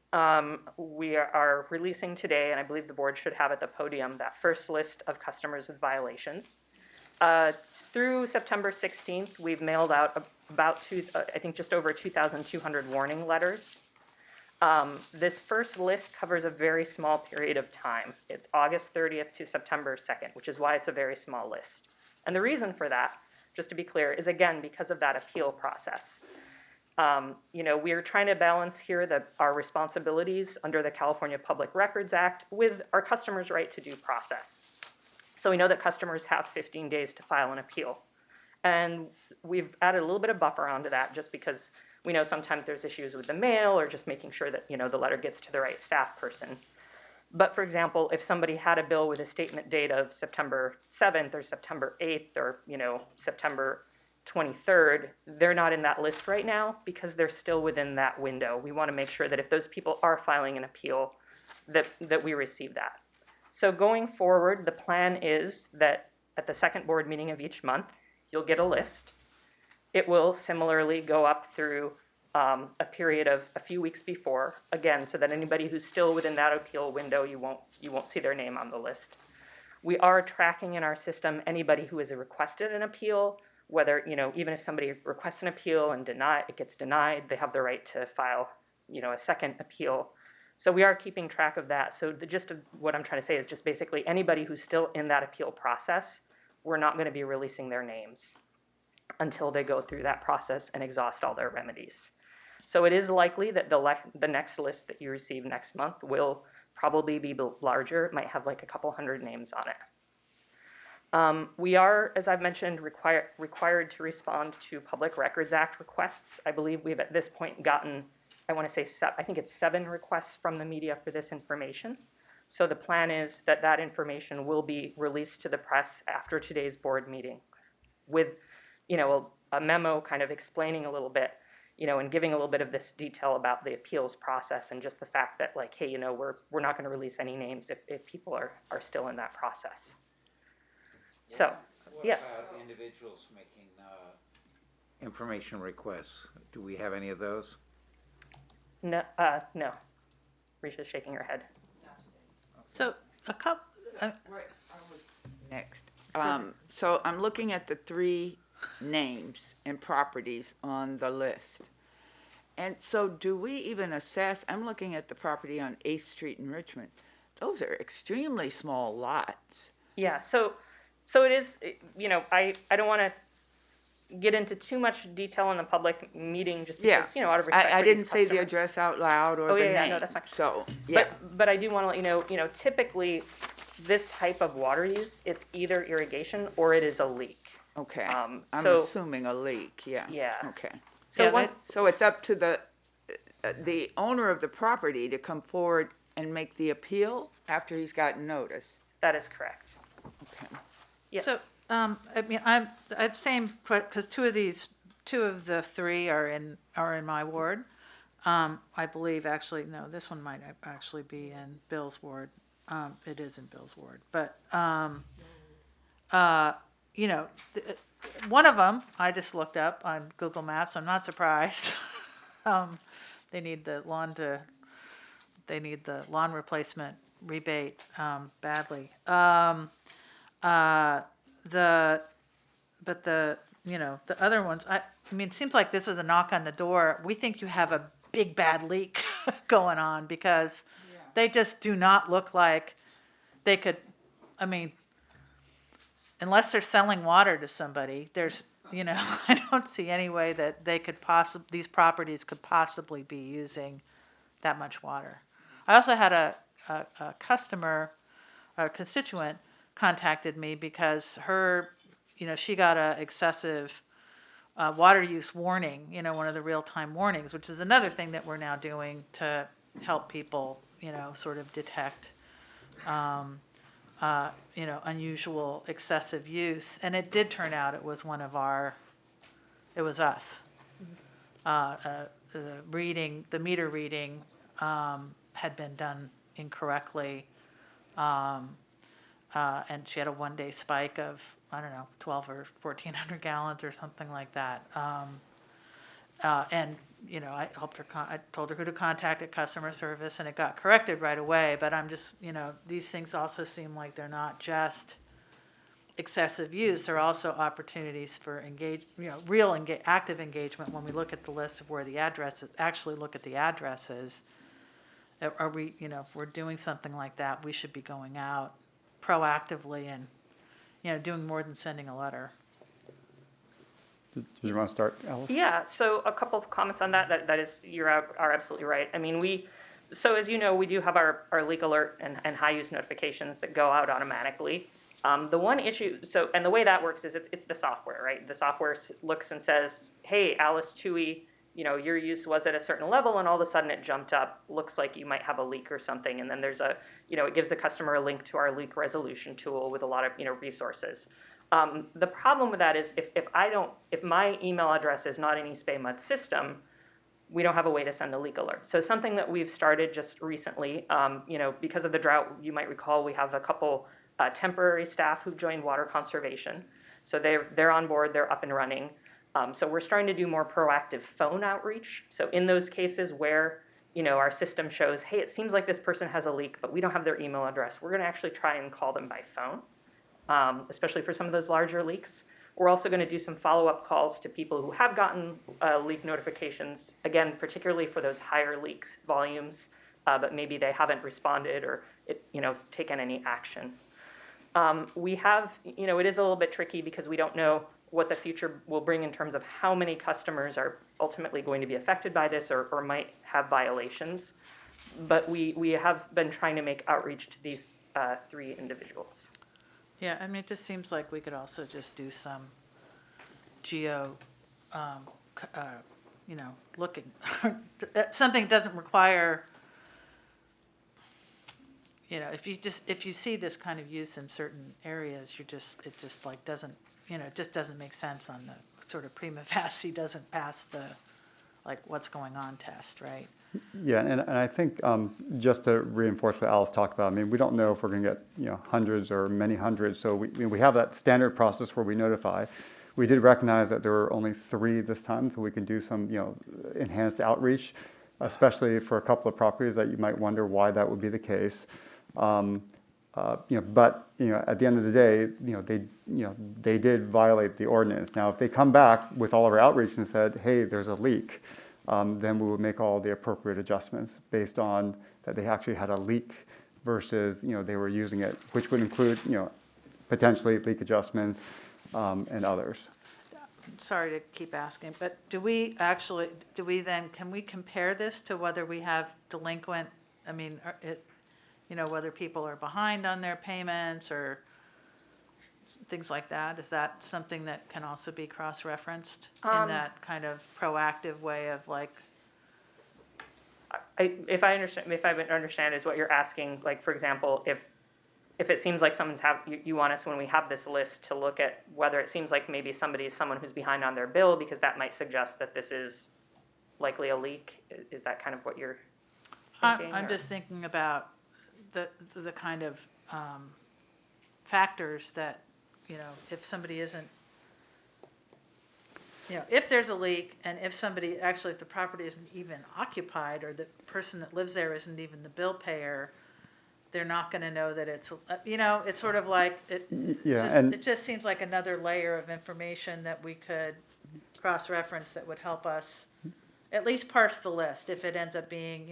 We are releasing today, and I believe the board should have at the podium, that first list of customers with violations. Through September 16th, we've mailed out about just over 2,200 warning letters. This first list covers a very small period of time. It's August 30th to September 2nd, which is why it's a very small list. And the reason for that, just to be clear, is again because of that appeal process. We're trying to balance here our responsibilities under the California Public Records Act with our customers' right to due process. So we know that customers have 15 days to file an appeal. And we've added a little bit of buffer onto that just because we know sometimes there's issues with the mail or just making sure that, the letter gets to the right staff person. But for example, if somebody had a bill with a statement date of September 7th or September 8th or, September 23rd, they're not in that list right now because they're still within that window. We want to make sure that if those people are filing an appeal, that we receive that. So going forward, the plan is that at the second board meeting of each month, you'll get a list. It will similarly go up through a period of a few weeks before, again, so that anybody who's still within that appeal window, you won't see their name on the list. We are tracking in our system anybody who has requested an appeal, whether, even if somebody requests an appeal and it gets denied, they have the right to file, a second appeal. So we are keeping track of that. So the gist of what I'm trying to say is just basically anybody who's still in that appeal process, we're not going to be releasing their names until they go through that process and exhaust all their remedies. So it is likely that the next list that you receive next month will probably be larger. It might have like a couple hundred names on it. We are, as I've mentioned, required to respond to Public Records Act requests. I believe we've at this point gotten, I think it's 7 requests from the media for this information. So the plan is that information will be released to the press after today's board meeting with, a memo kind of explaining a little bit, and giving a little bit of this detail about the appeals process and just the fact that like, hey, we're not going to release any names if people are still in that process. So, yes. What about individuals making information requests? Do we have any of those? No, no. Risha's shaking her head. So a couple, Next. So I'm looking at the 3 names and properties on the list. And so do we even assess, I'm looking at the property on 8th Street in Richmond. Those are extremely small lots. Yeah, so it is, I don't want to get into too much detail in the public meeting just because, out of respect I for didn't these say the customers. address out loud or the name. Yeah, no, that's fine. So, yeah. But I do want to let you know, typically this type of water use, it's either irrigation or it is a leak. Okay. I'm so- assuming a leak, yeah. Yeah. Okay. So So it's up to the owner of the property to come forward and make the appeal after he's gotten notice. that is correct. Okay. Yes. so, I'd same, because 2 of the 3 are in my ward. I believe actually, no, this one might actually be in Bill's ward. It is in Bill's ward, but, one of them I just looked up on Google Maps. I'm not surprised. They need the lawn replacement rebate, badly. The other ones, it seems like this is a knock on the door. We think you have a big bad leak going on because they just do not look like they could, unless they're selling water to somebody, there's, I don't see any way that they could these properties could possibly be using that much water. I also had a customer, a constituent, contacted me because her, she got a excessive water use warning, one of the real-time warnings, which is another thing that we're now doing to help people, sort of detect, unusual excessive use. And it did turn out it was it was us. The meter reading had been done incorrectly. And she had a 1-day spike of, 12 or 1,400 gallons or something like that. And, I helped her, I told her who to contact at customer service and it got corrected right away. But I'm just, these things also seem like they're not just excessive use. They're also opportunities for active engagement when we look at the list of where the addresses, actually look at the addresses. Are we, if we're doing something like that, we should be going out proactively and, doing more than sending a letter. Did you want to start, Alice? Yeah, so a couple of comments on that. That is, are absolutely right. I mean, so as you know, we do have our leak alert and high use notifications that go out automatically. The one issue, and the way that works is it's the software, right? The software looks and says, hey, Alice Tui, your use was at a certain level, and all of a sudden it jumped up. Looks like you might have a leak or something. And then there's it gives the customer a link to our leak resolution tool with a lot of, resources. The problem with that is if my email address is not in EBMUD system, we don't have a way to send a leak alert. So something that we've started just recently, because of the drought, you might recall we have a couple temporary staff who joined water conservation. So they're on board, they're up and running. So we're starting to do more proactive phone outreach. So in those cases where, our system shows, hey, it seems like this person has a leak, but we don't have their email address, we're gonna actually try and call them by phone, especially for some of those larger leaks. We're also gonna do some follow-up calls to people who have gotten leak notifications, again, particularly for those higher leak volumes, but maybe they haven't responded or taken any action. We have, it is a little bit tricky because we don't know what the future will bring in terms of how many customers are ultimately going to be affected by this or might have violations. But we have been trying to make outreach to these 3 individuals. Yeah, I mean, it just seems like we could also just do some looking. Something doesn't require, if you see this kind of use in certain areas, it just like doesn't, it just doesn't make sense on the sort of prima facie doesn't pass the, like, what's going on test, right? Yeah, and I think just to reinforce what Alice talked about, I mean, we don't know if we're going to get hundreds or many hundreds. So we have that standard process where we notify. We did recognize that there were only 3 this time, so we can do some enhanced outreach, especially for a couple of properties that you might wonder why that would be the case. But at the end of the day, they did violate the ordinance. Now, if they come back with all of our outreach and said, hey, there's a leak, then we would make all the appropriate adjustments based on that they actually had a leak versus, they were using it, which would include, potentially leak adjustments and others. Sorry to keep asking, but can we compare this to whether we have delinquent, whether people are behind on their payments or things like that? Is that something that can also be cross-referenced in that kind of proactive way of like? If I understand is what you're asking, like, for example, if it seems like you want us, when we have this list, to look at whether it seems like maybe someone who's behind on their bill, because that might suggest that this is likely a leak. Is that kind of what you're thinking? I'm just thinking about the kind of factors that, if somebody isn't, if there's a leak and if the property isn't even occupied or the person that lives there isn't even the bill payer, they're not going to know that it's, it's sort of like, it just seems like another layer of information that we could cross-reference that would help us at least parse the list. If it ends up being,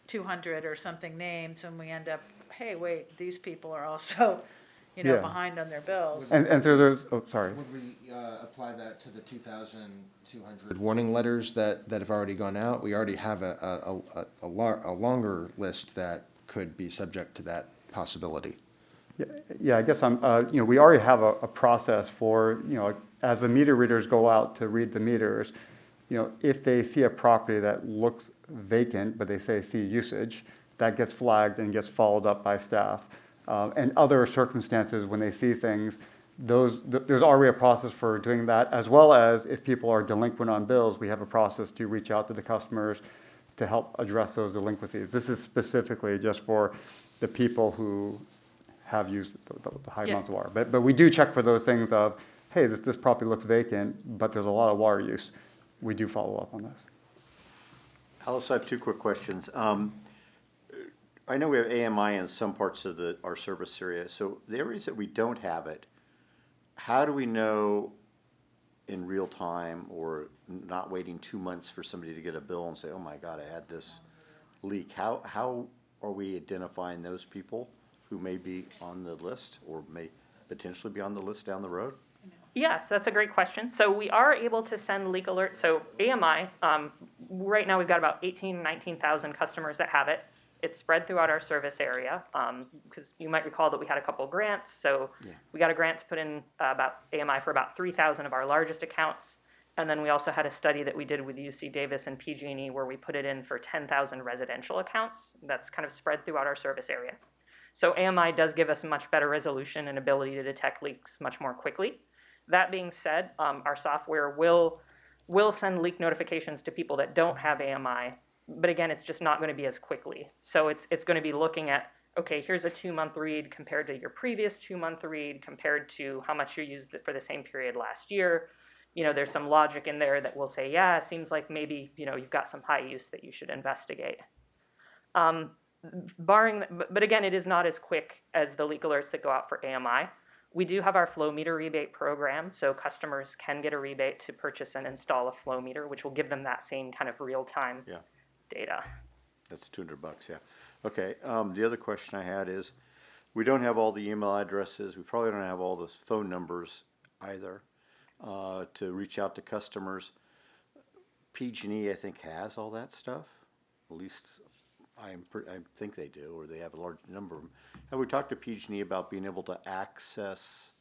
200 or something names and we end up, hey, wait, these people are also, behind on their bills. And so there's, sorry. Would we apply that to the 2,200 warning letters that have already gone out? We already have a longer list that could be subject to that possibility. Yeah, I guess we already have a process for, as the meter readers go out to read the meters, if they see a property that looks vacant, but they see usage, that gets flagged and gets followed up by staff. And other circumstances when they see things, there's already a process for doing that, as well as if people are delinquent on bills, we have a process to reach out to the customers to help address those delinquencies. This is specifically just for the people who have used the high amounts of water. But we do check for those things of, hey, this property looks vacant, but there's a lot of water use. We do follow up on this. Alice, I have 2 quick questions. I know we have AMI in some parts of our service area. So the areas that we don't have it, how do we know in real time or not waiting 2 months for somebody to get a bill and say, oh my God, I had this leak? How are we identifying those people who may be on the list or may potentially be on the list down the road? Yes, that's a great question. So we are able to send leak alerts. So AMI, right now we've got about 19,000 customers that have it. It's spread throughout our service area, because you might recall that we had a couple grants. So we got a grant to put in about AMI for about 3,000 of our largest accounts. And then we also had a study that we did with UC Davis and PG&E where we put it in for 10,000 residential accounts. That's kind of spread throughout our service area. So AMI does give us much better resolution and ability to detect leaks much more quickly. That being said, our software will send leak notifications to people that don't have AMI, but again, it's just not going to be as quickly. So it's going to be looking at, okay, here's a 2-month read compared to your previous 2-month read compared to how much you used for the same period last year. You know, there's some logic in there that will say, yeah, it seems like maybe, you know, you've got some high use that you should investigate. But again, it is not as quick as the leak alerts that go out for AMI. We do have our flow meter rebate program, so customers can get a rebate to purchase and install a flow meter, which will give them that same kind of real-time data. That's $200, yeah. Okay, the other question I had is, we don't have all the email addresses, we probably don't have all the phone numbers either to reach out to customers. PG&E, I think, has all that stuff, at least I think they do, or they have a large number of them. Have we talked to PG&E about being able to access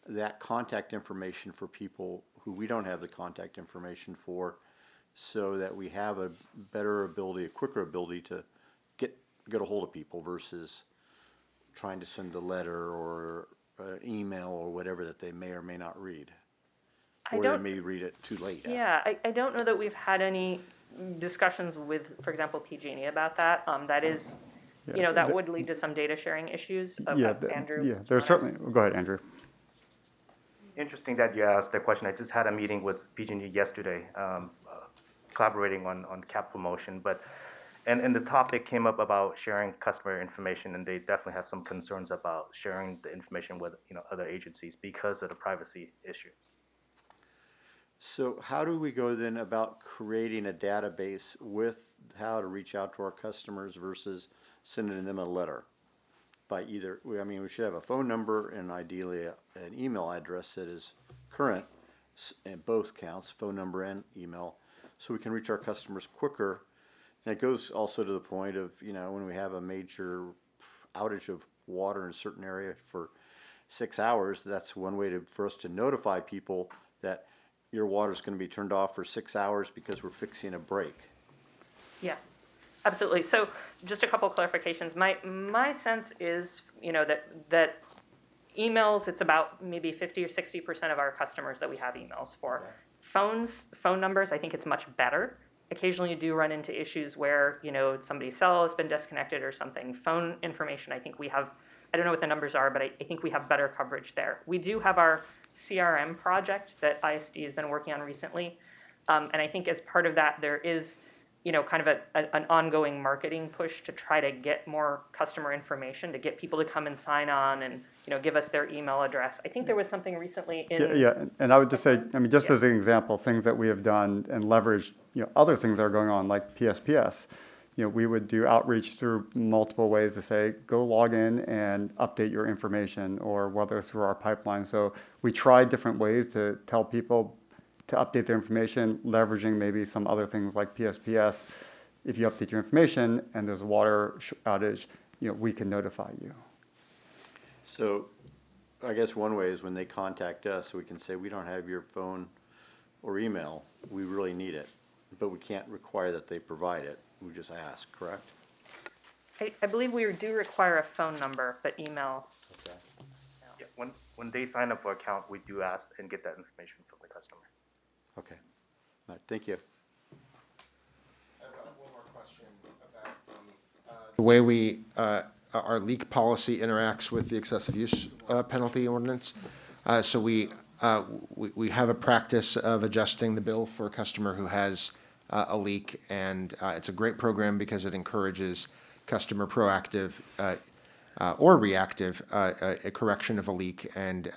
that contact information for people who we don't have the contact information for, so that we have a better ability, a quicker ability to get a hold of people versus trying to send a letter or an email or whatever that they may or may not read? Or they may read it too late. Yeah, I don't know that we've had any discussions with, for example, PG&E about that. That is, you know, that would lead to some data sharing issues. Andrew? Yeah, there's certainly, go ahead, Andrew. Interesting that you asked that question. I just had a meeting with PG&E yesterday, collaborating on cap promotion, and the topic came up about sharing customer information, and they definitely have some concerns about sharing the information with, you know, other agencies because of the privacy issue. So how do we go then about creating a database with how to reach out to our customers versus sending them a letter? By either, I mean, we should have a phone number and ideally an email address that is current in both counts, phone number and email, so we can reach our customers quicker. And it goes also to the point of, you know, when we have a major outage of water in a certain area for 6 hours, that's one way for us to notify people that your water is going to be turned off for 6 hours because we're fixing a break. Yeah, absolutely. So just a couple clarifications. My sense is, you know, that emails, it's about maybe 50 or 60% of our customers that we have emails for. Okay. Phone numbers, I think it's much better. Occasionally you do run into issues where, you know, somebody's cell has been disconnected or something. Phone information, I think we have, I don't know what the numbers are, but I think we have better coverage there. We do have our CRM project that ISD has been working on recently. And I think as part of that, there is, you know, kind of an ongoing marketing push to try to get more customer information, to get people to come and sign on and, you know, give us their email address. I think there was something recently in... Yeah, and I would just say, I mean, just as an example, things that we have done and leveraged, you know, other things that are going on, like PSPS. You know, we would do outreach through multiple ways to say, go log in and update your information, or whether through our pipeline. So we tried different ways to tell people to update their information, leveraging maybe some other things like PSPS. If you update your information and there's a water outage, you know, we can notify you. So I guess one way is when they contact us, we can say, we don't have your phone or email, we really need it, but we can't require that they provide it. We just ask, correct? I believe we do require a phone number, but email. Okay. Yeah, when they sign up for an account, we do ask and get that information from the customer. Okay. All right, thank you. I have one more question about the way we, our leak policy interacts with the excessive use penalty ordinance. So we have a practice of adjusting the bill for a customer who has a leak, and it's a great program because it encourages customer proactive or reactive a correction of a leak, and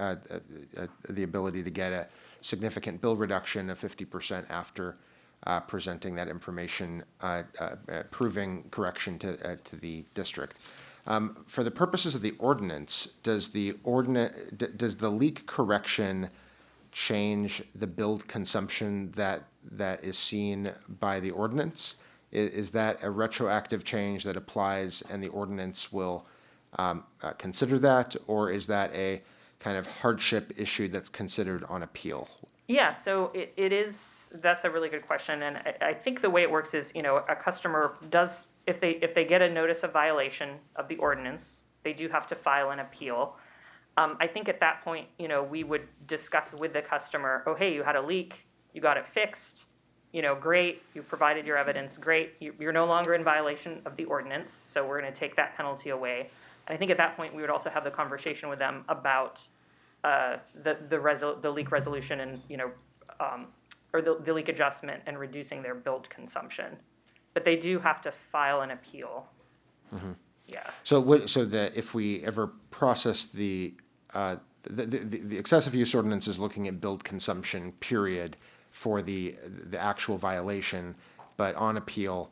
the ability to get a significant bill reduction of 50% after presenting that information, proving correction to the district. For the purposes of the ordinance, does the leak correction change the build consumption that is seen by the ordinance? Is that a retroactive change that applies and the ordinance will consider that, or is that a kind of hardship issue that's considered on appeal? Yeah, so it is, that's a really good question, and I think the way it works is, a customer does, if they get a notice of violation of the ordinance, they do have to file an appeal. I think at that point, we would discuss with the customer, oh, hey, you had a leak, you got it fixed, great, you provided your evidence, great, you're no longer in violation of the ordinance, so we're going to take that penalty away. And I think at that point, we would also have the conversation with them about the leak resolution and, or the leak adjustment and reducing their build consumption. But they do have to file an appeal. Mm-hmm. Yeah. So that if we ever process the excessive use ordinance is looking at build consumption period for the actual violation, but on appeal,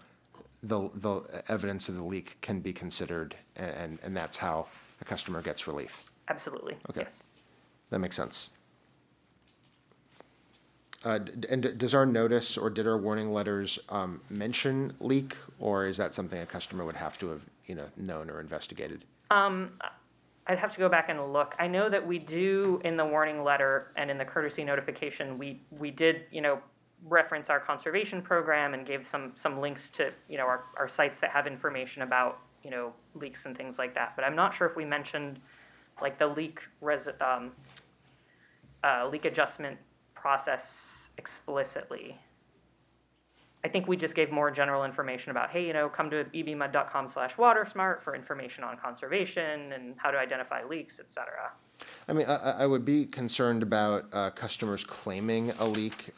the evidence of the leak can be considered, and that's how a customer gets relief. Absolutely. Okay. Yes. That makes sense. And does our notice or did our warning letters mention leak, or is that something a customer would have to have known or investigated? I'd have to go back and look. I know that we do in the warning letter and in the courtesy notification, we did reference our conservation program and gave some links to our sites that have information about leaks and things like that. But I'm not sure if we mentioned like the leak adjustment process explicitly. I think we just gave more general information about, hey, come to ebmud.com/watersmart for information on conservation and how to identify leaks, et cetera. I mean, I would be concerned about customers claiming a leak,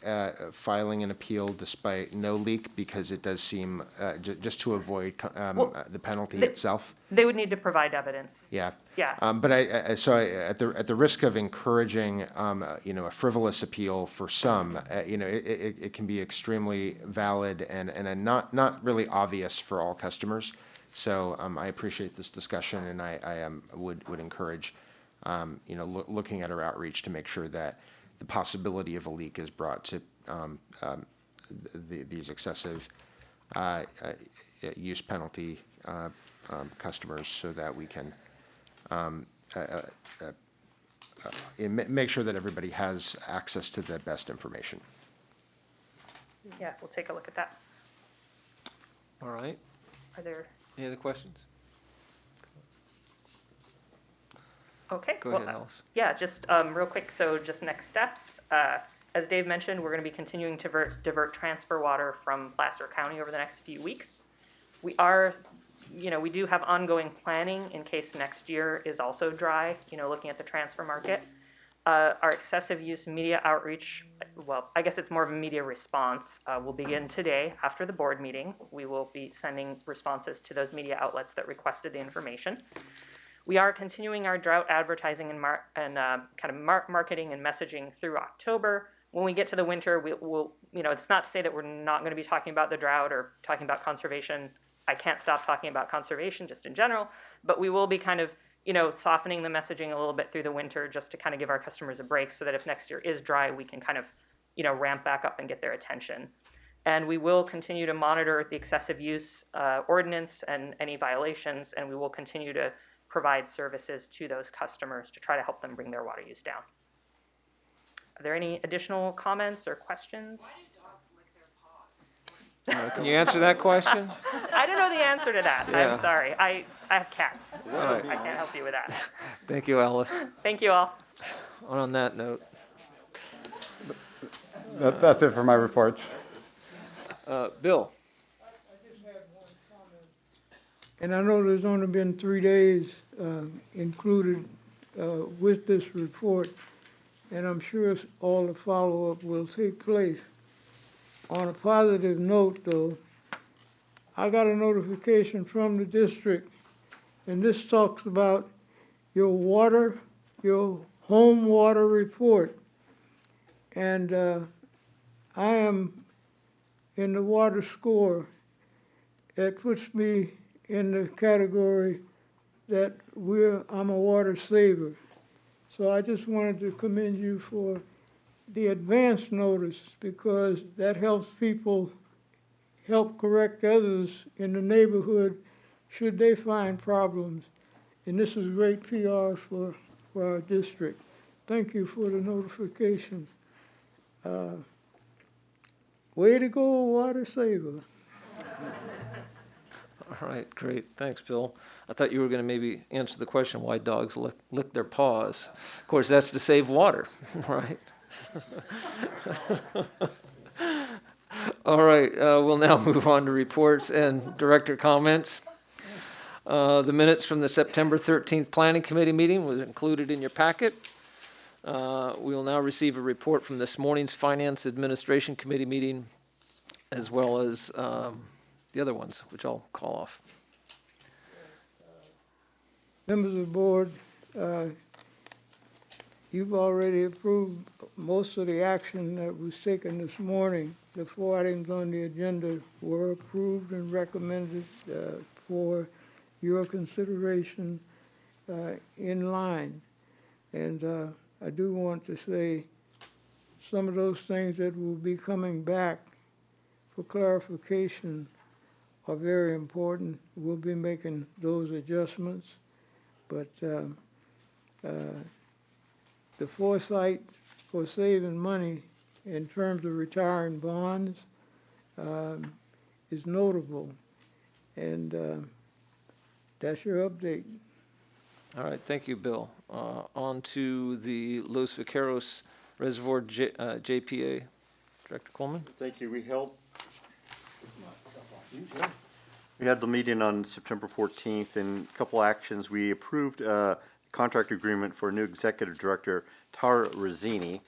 filing an appeal despite no leak, because it does seem, just to avoid the penalty itself. They would need to provide evidence. Yeah. Yeah. But at the risk of encouraging, a frivolous appeal for some, it can be extremely valid and not really obvious for all customers. So I appreciate this discussion, and I would encourage, looking at our outreach to make sure that the possibility of a leak is brought to these excessive use penalty customers, so that we can make sure that everybody has access to the best information. Yeah, we'll take a look at that. All right. Are there Any other questions? Okay. Go ahead, Alice. Yeah, just real quick, so just next steps. As Dave mentioned, we're going to be continuing to divert transfer water from Placer County over the next few weeks. We do have ongoing planning in case next year is also dry, looking at the transfer market. Our excessive use media outreach, well, I guess it's more of a media response, will begin today after the board meeting. We will be sending responses to those media outlets that requested the information. We are continuing our drought advertising and marketing and messaging through October. When we get to the winter, we'll it's not to say that we're not going to be talking about the drought or talking about conservation. I can't stop talking about conservation just in general, but we will be kind of, softening the messaging a little bit through the winter just to kind of give our customers a break, so that if next year is dry, we can kind of, ramp back up and get their attention. And we will continue to monitor the excessive use ordinance and any violations, and we will continue to provide services to those customers to try to help them bring their water use down. Are there any additional comments or questions? Why do dogs lick their paws? Can you answer that question? I don't know the answer to that. Yeah. I'm sorry. I have cats. Right. I can't help you with that. Thank you, Alice. Thank you all. On that note, That's it for my reports. Bill. I just had one comment. And I know there's only been 3 days included with this report, and I'm sure all the follow-up will take place. On a positive note, though, I got a notification from the district, and this talks about your home water report. And I am in the water score. That puts me in the category that I'm a water saver. So I just wanted to commend you for the advance notice, because that helps people help correct others in the neighborhood should they find problems. And this is great PR for our district. Thank you for the notification. Way to go, water saver. All right, great. Thanks, Bill. I thought you were going to maybe answer the question why dogs lick their paws. Of course, that's to save water, right? All right, we'll now move on to reports and director comments. The minutes from the September 13th Planning Committee meeting was included in your packet. We will now receive a report from this morning's Finance Administration Committee meeting, as well as the other ones, which I'll call off. Members of the board, you've already approved most of the action that was taken this morning. The 4 items on the agenda were approved and recommended for your consideration in line. And I do want to say some of those things that will be coming back for clarification are very important. We'll be making those adjustments. But the foresight for saving money in terms of retiring bonds is notable. And that's your update. All right, thank you, Bill. On to the Los Vaqueros Reservoir JPA. Director Coleman. Thank you. We had the meeting on September 14th, and a couple actions. We approved a contract agreement for a new executive director, Tara Razzini.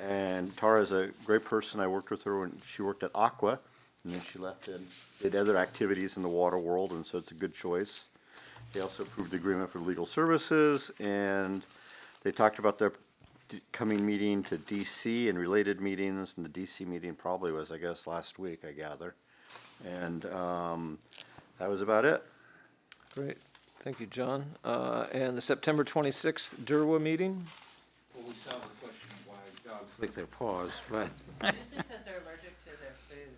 And Tara is a great person. I worked with her when she worked at AWWA, and then she left and did other activities in the water world, and so it's a good choice. They also approved the agreement for legal services, and they talked about their coming meeting to DC and related meetings, and the DC meeting probably was, I guess, last week, I gather. And that was about it. Great. Thank you, John. And the September 26th DERWA meeting? Well, we solved the question of why dogs lick their paws, but Usually because they're allergic to their food.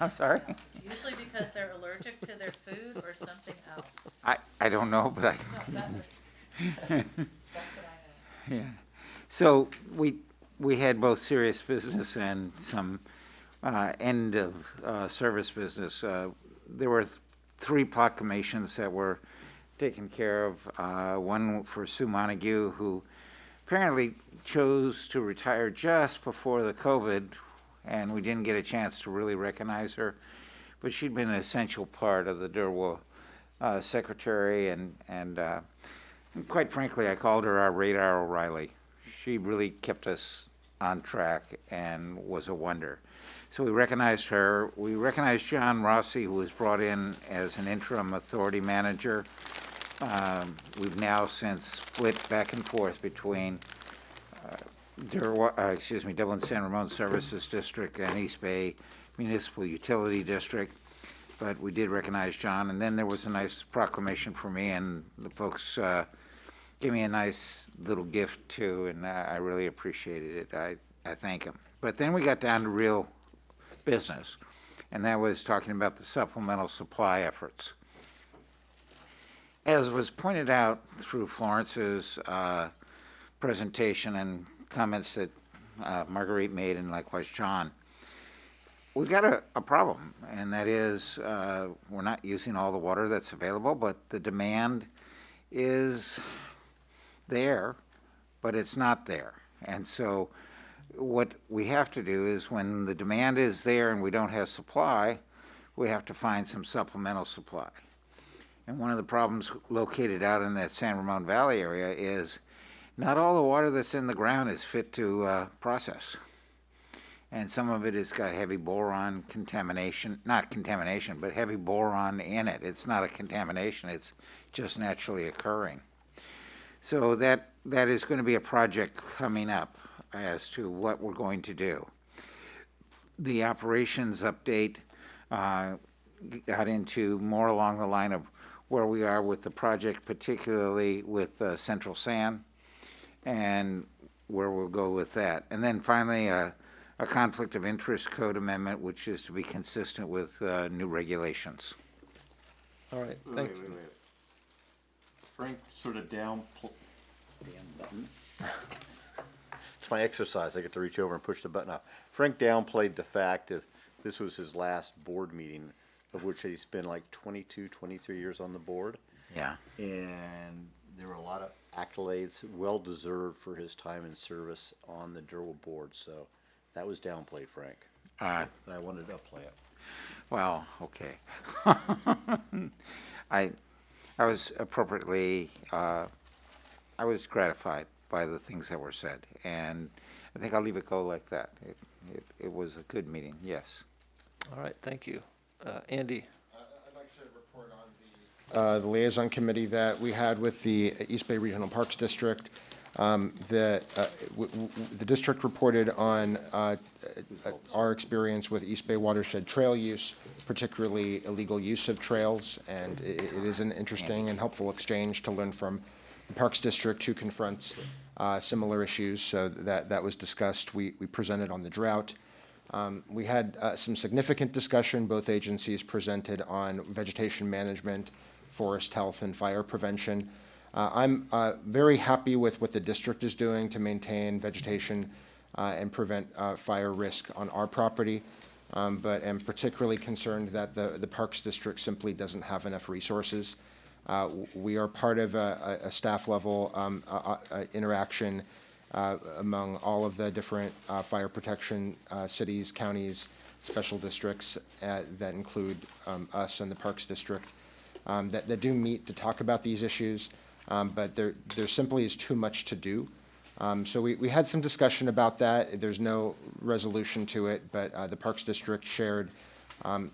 I'm sorry? Usually because they're allergic to their food or something else. I don't know, but I. No, that's what I know. Yeah. So we had both serious business and some end of service business. There were 3 proclamations that were taken care of. One for Sue Montague, who apparently chose to retire just before the COVID, and we didn't get a chance to really recognize her. But she'd been an essential part of the DERWA secretary, and quite frankly, I called her our Radar O'Reilly. She really kept us on track and was a wonder. So we recognized her. We recognized John Rossi, who was brought in as an interim authority manager. We've now since split back and forth between Dublin San Ramon Services District and East Bay Municipal Utility District. But we did recognize John, and then there was a nice proclamation for me, and the folks gave me a nice little gift too, and I really appreciated it. I thank them. But then we got down to real business, and that was talking about the supplemental supply efforts. As was pointed out through Florence's presentation and comments that Marguerite made, and likewise John, we've got a problem, and that is we're not using all the water that's available, but the demand is there, but it's not there. And so what we have to do is, when the demand is there and we don't have supply, we have to find some supplemental supply. And one of the problems located out in that San Ramon Valley area is not all the water that's in the ground is fit to process. And some of it has got heavy boron contamination, not contamination, but heavy boron in it. It's not a contamination, it's just naturally occurring. So that is going to be a project coming up as to what we're going to do. The operations update got into more along the line of where we are with the project, particularly with Central San. And where we'll go with that. And then finally, a conflict of interest code amendment, which is to be consistent with new regulations. All right, thank you. Wait. Frank sort of damn button. It's my exercise. I get to reach over and push the button up. Frank downplayed the fact that this was his last board meeting, of which he's been like 22, 23 years on the board. Yeah. And there were a lot of accolades, well deserved for his time and service on the DERWA board. So that was downplayed, Frank. I wanted to upplay it. Well, okay. I was appropriately, I was gratified by the things that were said, and I think I'll leave it go like that. It was a good meeting, yes. All right, thank you. Andy? I'd like to report on the liaison committee that we had with the East Bay Regional Parks District. The district reported on our experience with East Bay watershed trail use, particularly illegal use of trails, and it is an interesting and helpful exchange to learn from the Parks District, who confronts similar issues. So that was discussed. We presented on the drought. We had some significant discussion. Both agencies presented on vegetation management, forest health, and fire prevention. I'm very happy with what the district is doing to maintain vegetation and prevent fire risk on our property, but am particularly concerned that the Parks District simply doesn't have enough resources. We are part of a staff level interaction among all of the different fire protection cities, counties, special districts that include us and the Parks District that do meet to talk about these issues. But there simply is too much to do. So we had some discussion about that. There's no resolution to it, but the Parks District shared some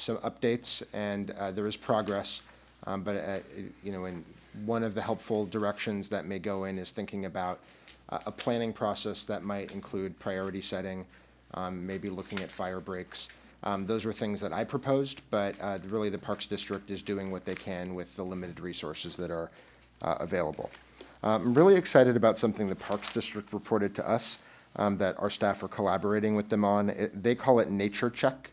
updates, and there is progress. But in one of the helpful directions that may go in is thinking about a planning process that might include priority setting, maybe looking at fire breaks. Those were things that I proposed, but really the Parks District is doing what they can with the limited resources that are available. I'm really excited about something the Parks District reported to us that our staff are collaborating with them on. They call it Nature Check.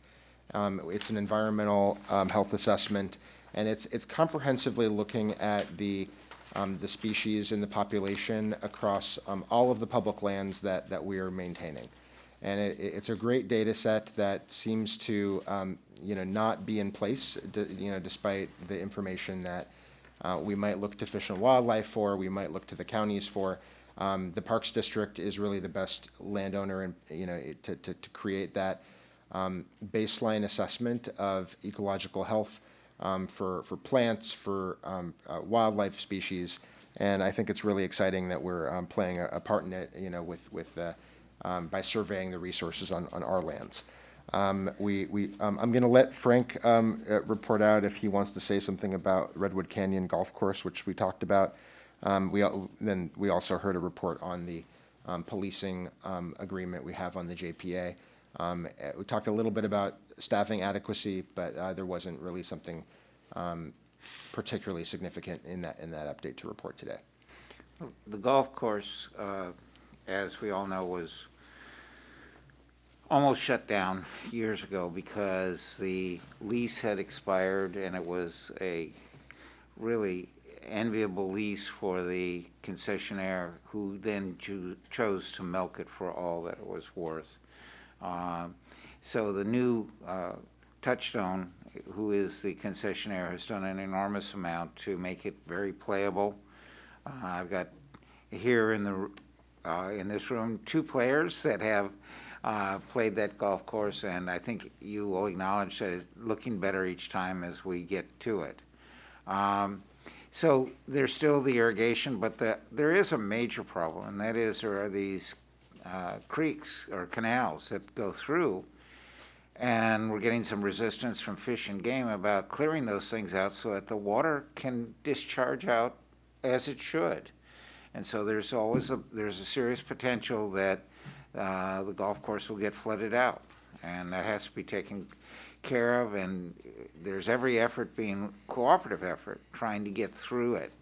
It's an environmental health assessment, and it's comprehensively looking at the species and the population across all of the public lands that we are maintaining. And it's a great data set that seems to not be in place, despite the information that we might look to Fish and Wildlife for, we might look to the counties for. The Parks District is really the best landowner to create that baseline assessment of ecological health for plants, for wildlife species, and I think it's really exciting that we're playing a part in it, by surveying the resources on our lands. I'm going to let Frank report out if he wants to say something about Redwood Canyon Golf Course, which we talked about. Then we also heard a report on the policing agreement we have on the JPA. We talked a little bit about staffing adequacy, but there wasn't really something particularly significant in that update to report today. The golf course, as we all know, was almost shut down years ago because the lease had expired, and it was a really enviable lease for the concessionaire, who then chose to milk it for all that it was worth. So the new Touchstone, who is the concessionaire, has done an enormous amount to make it very playable. I've got here in this room 2 players that have played that golf course, and I think you will acknowledge that it's looking better each time as we get to it. So there's still the irrigation, but there is a major problem, and that is there are these creeks or canals that go through, and we're getting some resistance from Fish and Game about clearing those things out so that the water can discharge out as it should. And so there's always there's a serious potential that the golf course will get flooded out, and that has to be taken care of, and there's every effort being cooperative effort trying to get through it.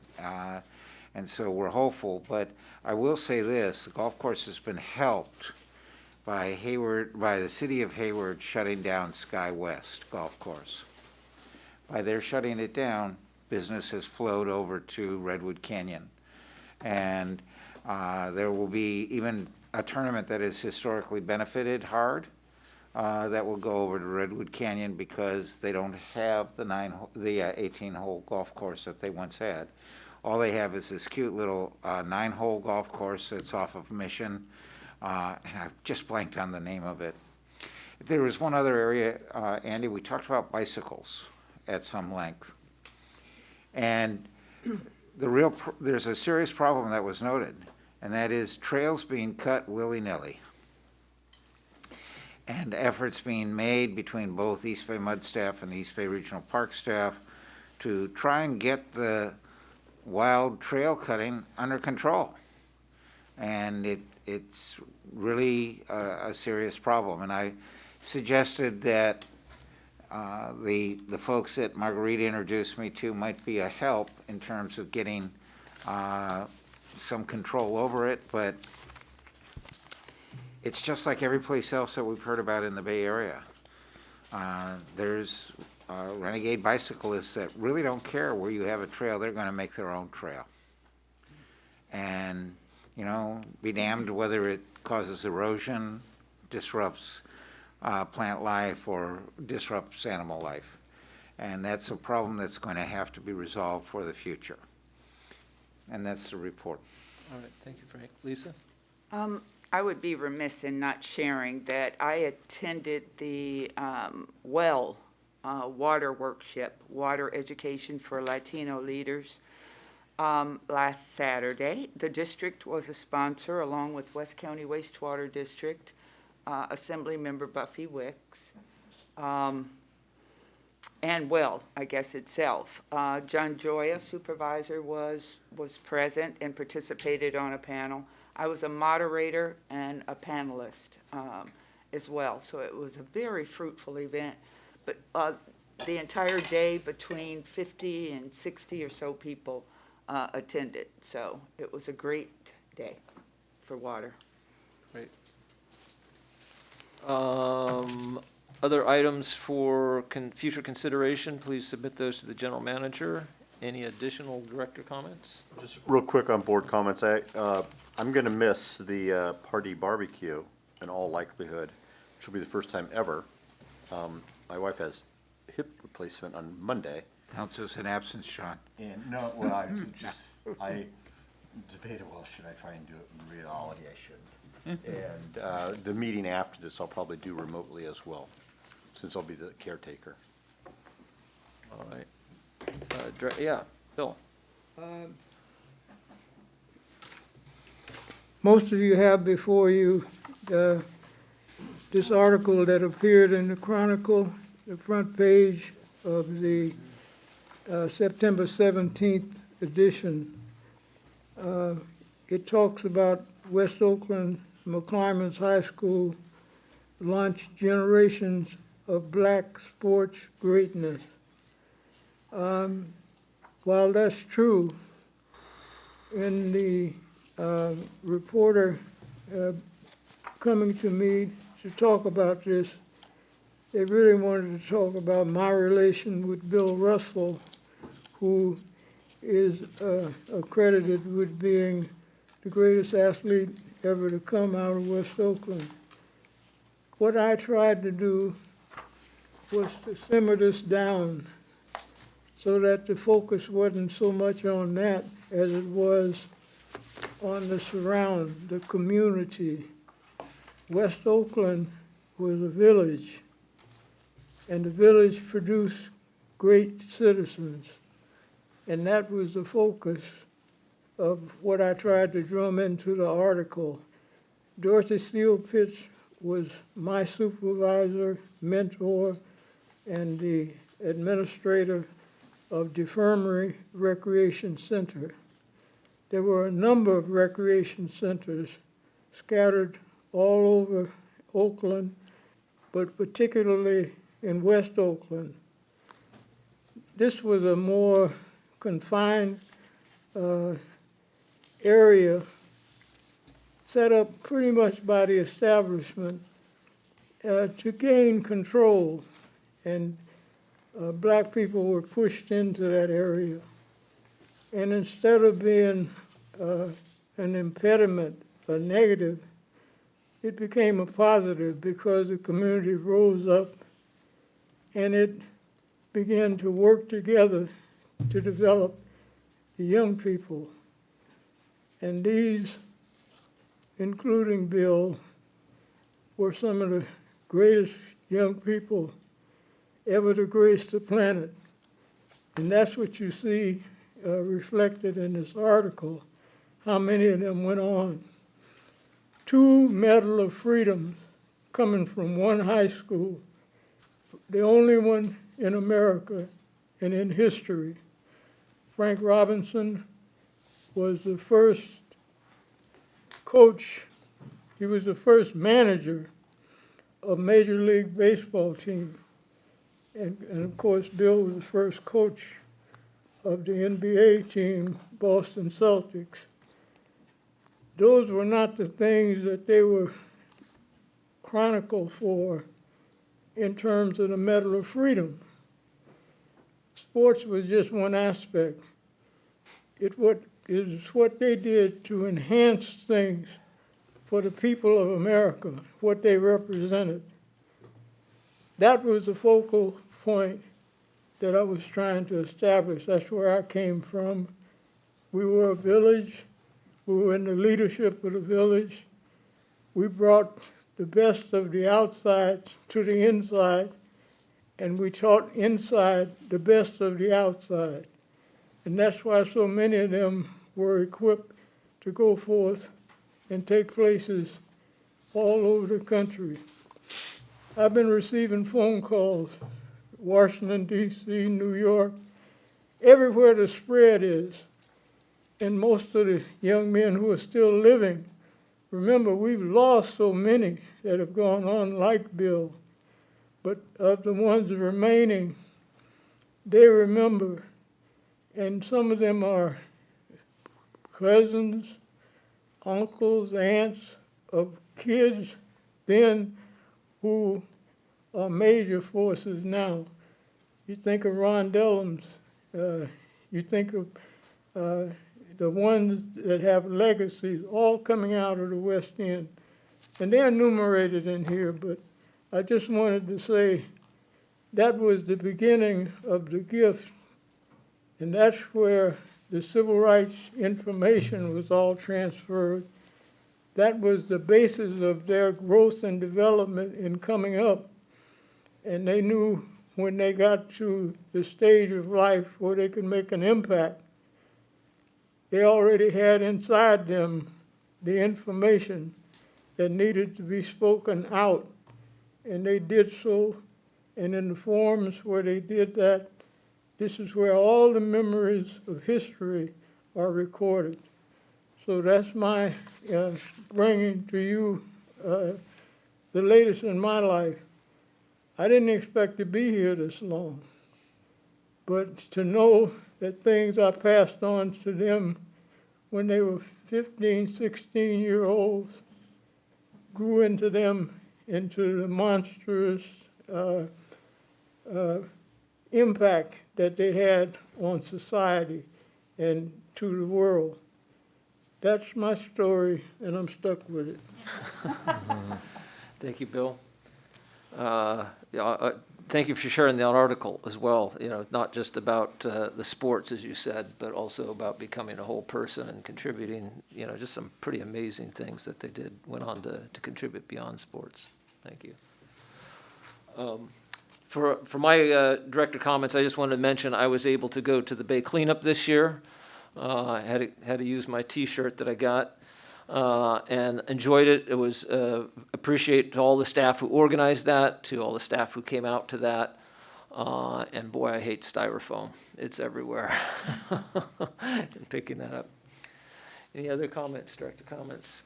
And so we're hopeful, but I will say this, the golf course has been helped by the city of Hayward shutting down Sky West Golf Course. By their shutting it down, business has flowed over to Redwood Canyon. And there will be even a tournament that has historically benefited hard that will go over to Redwood Canyon because they don't have the 18-hole golf course that they once had. All they have is this cute little 9-hole golf course that's off of Mission, and I've just blanked on the name of it. There was one other area, Andy, we talked about bicycles at some length. And there's a serious problem that was noted, and that is trails being cut willy-nilly. And efforts being made between both East Bay MUD staff and the East Bay Regional Park staff to try and get the wild trail cutting under control. And it's really a serious problem. And I suggested that the folks that Margarita introduced me to might be a help in terms of getting some control over it, but it's just like every place else that we've heard about in the Bay Area. There's renegade bicyclists that really don't care where you have a trail. They're going to make their own trail. And, you know, be damned whether it causes erosion, disrupts plant life, or disrupts animal life. And that's a problem that's going to have to be resolved for the future. And that's the report. All right, thank you, Frank. Lisa? I would be remiss in not sharing that I attended the water workshop, Water Education for Latino Leaders, last Saturday. The district was a sponsor along with West County Wastewater District, Assembly Member Buffy Wicks, and I guess itself. John Joya, supervisor, was present and participated on a panel. I was a moderator and a panelist as well, so it was a very fruitful event. But the entire day, between 50 and 60 or so people attended, so it was a great day for water. Great. Other items for future consideration, please submit those to the general manager. Any additional director comments? Just real quick on board comments. I'm going to miss the party barbecue in all likelihood, which will be the first time ever. My wife has hip replacement on Monday. Counts as an absence, Sean. And no, well, I debated, well, should I try and do it? In reality, I shouldn't. And the meeting after this, I'll probably do remotely as well, since I'll be the caretaker. All right. Yeah, Bill. Most of you have before you this article that appeared in the Chronicle, the front page of the September 17th edition. It talks about West Oakland McClymonds High School launch generations of black sports greatness. While that's true, in the reporter coming to me to talk about this, they really wanted to talk about my relation with Bill Russell, who is accredited with being the greatest athlete ever to come out of West Oakland. What I tried to do was to simmer this down so that the focus wasn't so much on that as it was on the surround, the community. West Oakland was a village, and the village produced great citizens. And that was the focus of what I tried to drum into the article. Dorothy Steele-Pitts was my supervisor, mentor, and the administrator of DeFermery Recreation Center. There were a number of recreation centers scattered all over Oakland, but particularly in West Oakland. This was a more confined area set up pretty much by the establishment to gain control, and black people were pushed into that area. And instead of being an impediment, a negative, it became a positive because the community rose up and it began to work together to develop the young people. And these, including Bill, were some of the greatest young people ever to grace the planet. And that's what you see reflected in this article, how many of them went on. 2 Medal of Freedom coming from one high school, the only one in America and in history. Frank Robinson was the first coach, he was the first manager of Major League Baseball team. And of course, Bill was the first coach of the NBA team, Boston Celtics. Those were not the things that they were chronicled for in terms of the Medal of Freedom. Sports was just one aspect. It is what they did to enhance things for the people of America, what they represented. That was the focal point that I was trying to establish. That's where I came from. We were a village. We were in the leadership of the village. We brought the best of the outside to the inside, and we taught inside the best of the outside. And that's why so many of them were equipped to go forth and take places all over the country. I've been receiving phone calls, Washington, D.C., New York, everywhere the spread is. And most of the young men who are still living, remember, we've lost so many that have gone on like Bill, but of the ones remaining, they remember, and some of them are cousins, uncles, aunts of kids then who are major forces now. You think of Ron Dellums, you think of the ones that have legacies, all coming out of the West End. And they're enumerated in here, but I just wanted to say that was the beginning of the gift, and that's where the civil rights information was all transferred. That was the basis of their growth and development in coming up. And they knew when they got to the stage of life where they could make an impact, they already had inside them the information that needed to be spoken out. And they did so, and in the forums where they did that, this is where all the memories of history are recorded. So that's my bringing to you the latest in my life. I didn't expect to be here this long, but to know that things I passed on to them when they were 15, 16-year-olds grew into them into the monstrous impact that they had on society and to the world. That's my story, and I'm stuck with it. Thank you, Bill. Thank you for sharing that article as well. You know, not just about the sports, as you said, but also about becoming a whole person and contributing. You know, just some pretty amazing things that they went on to contribute beyond sports. Thank you. For my director comments, I just wanted to mention I was able to go to the Bay Cleanup this year. I had to use my T-shirt that I got. And enjoyed it. It was appreciate to all the staff who organized that, to all the staff who came out to that. And boy, I hate styrofoam. It's everywhere. And picking that up. Any other comments, director comments?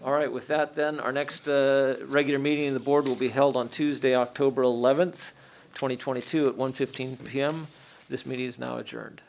All right, with that then, our next regular meeting of the board will be held on Tuesday, October 11th, 2022 at 1:15 p.m. This meeting is now adjourned.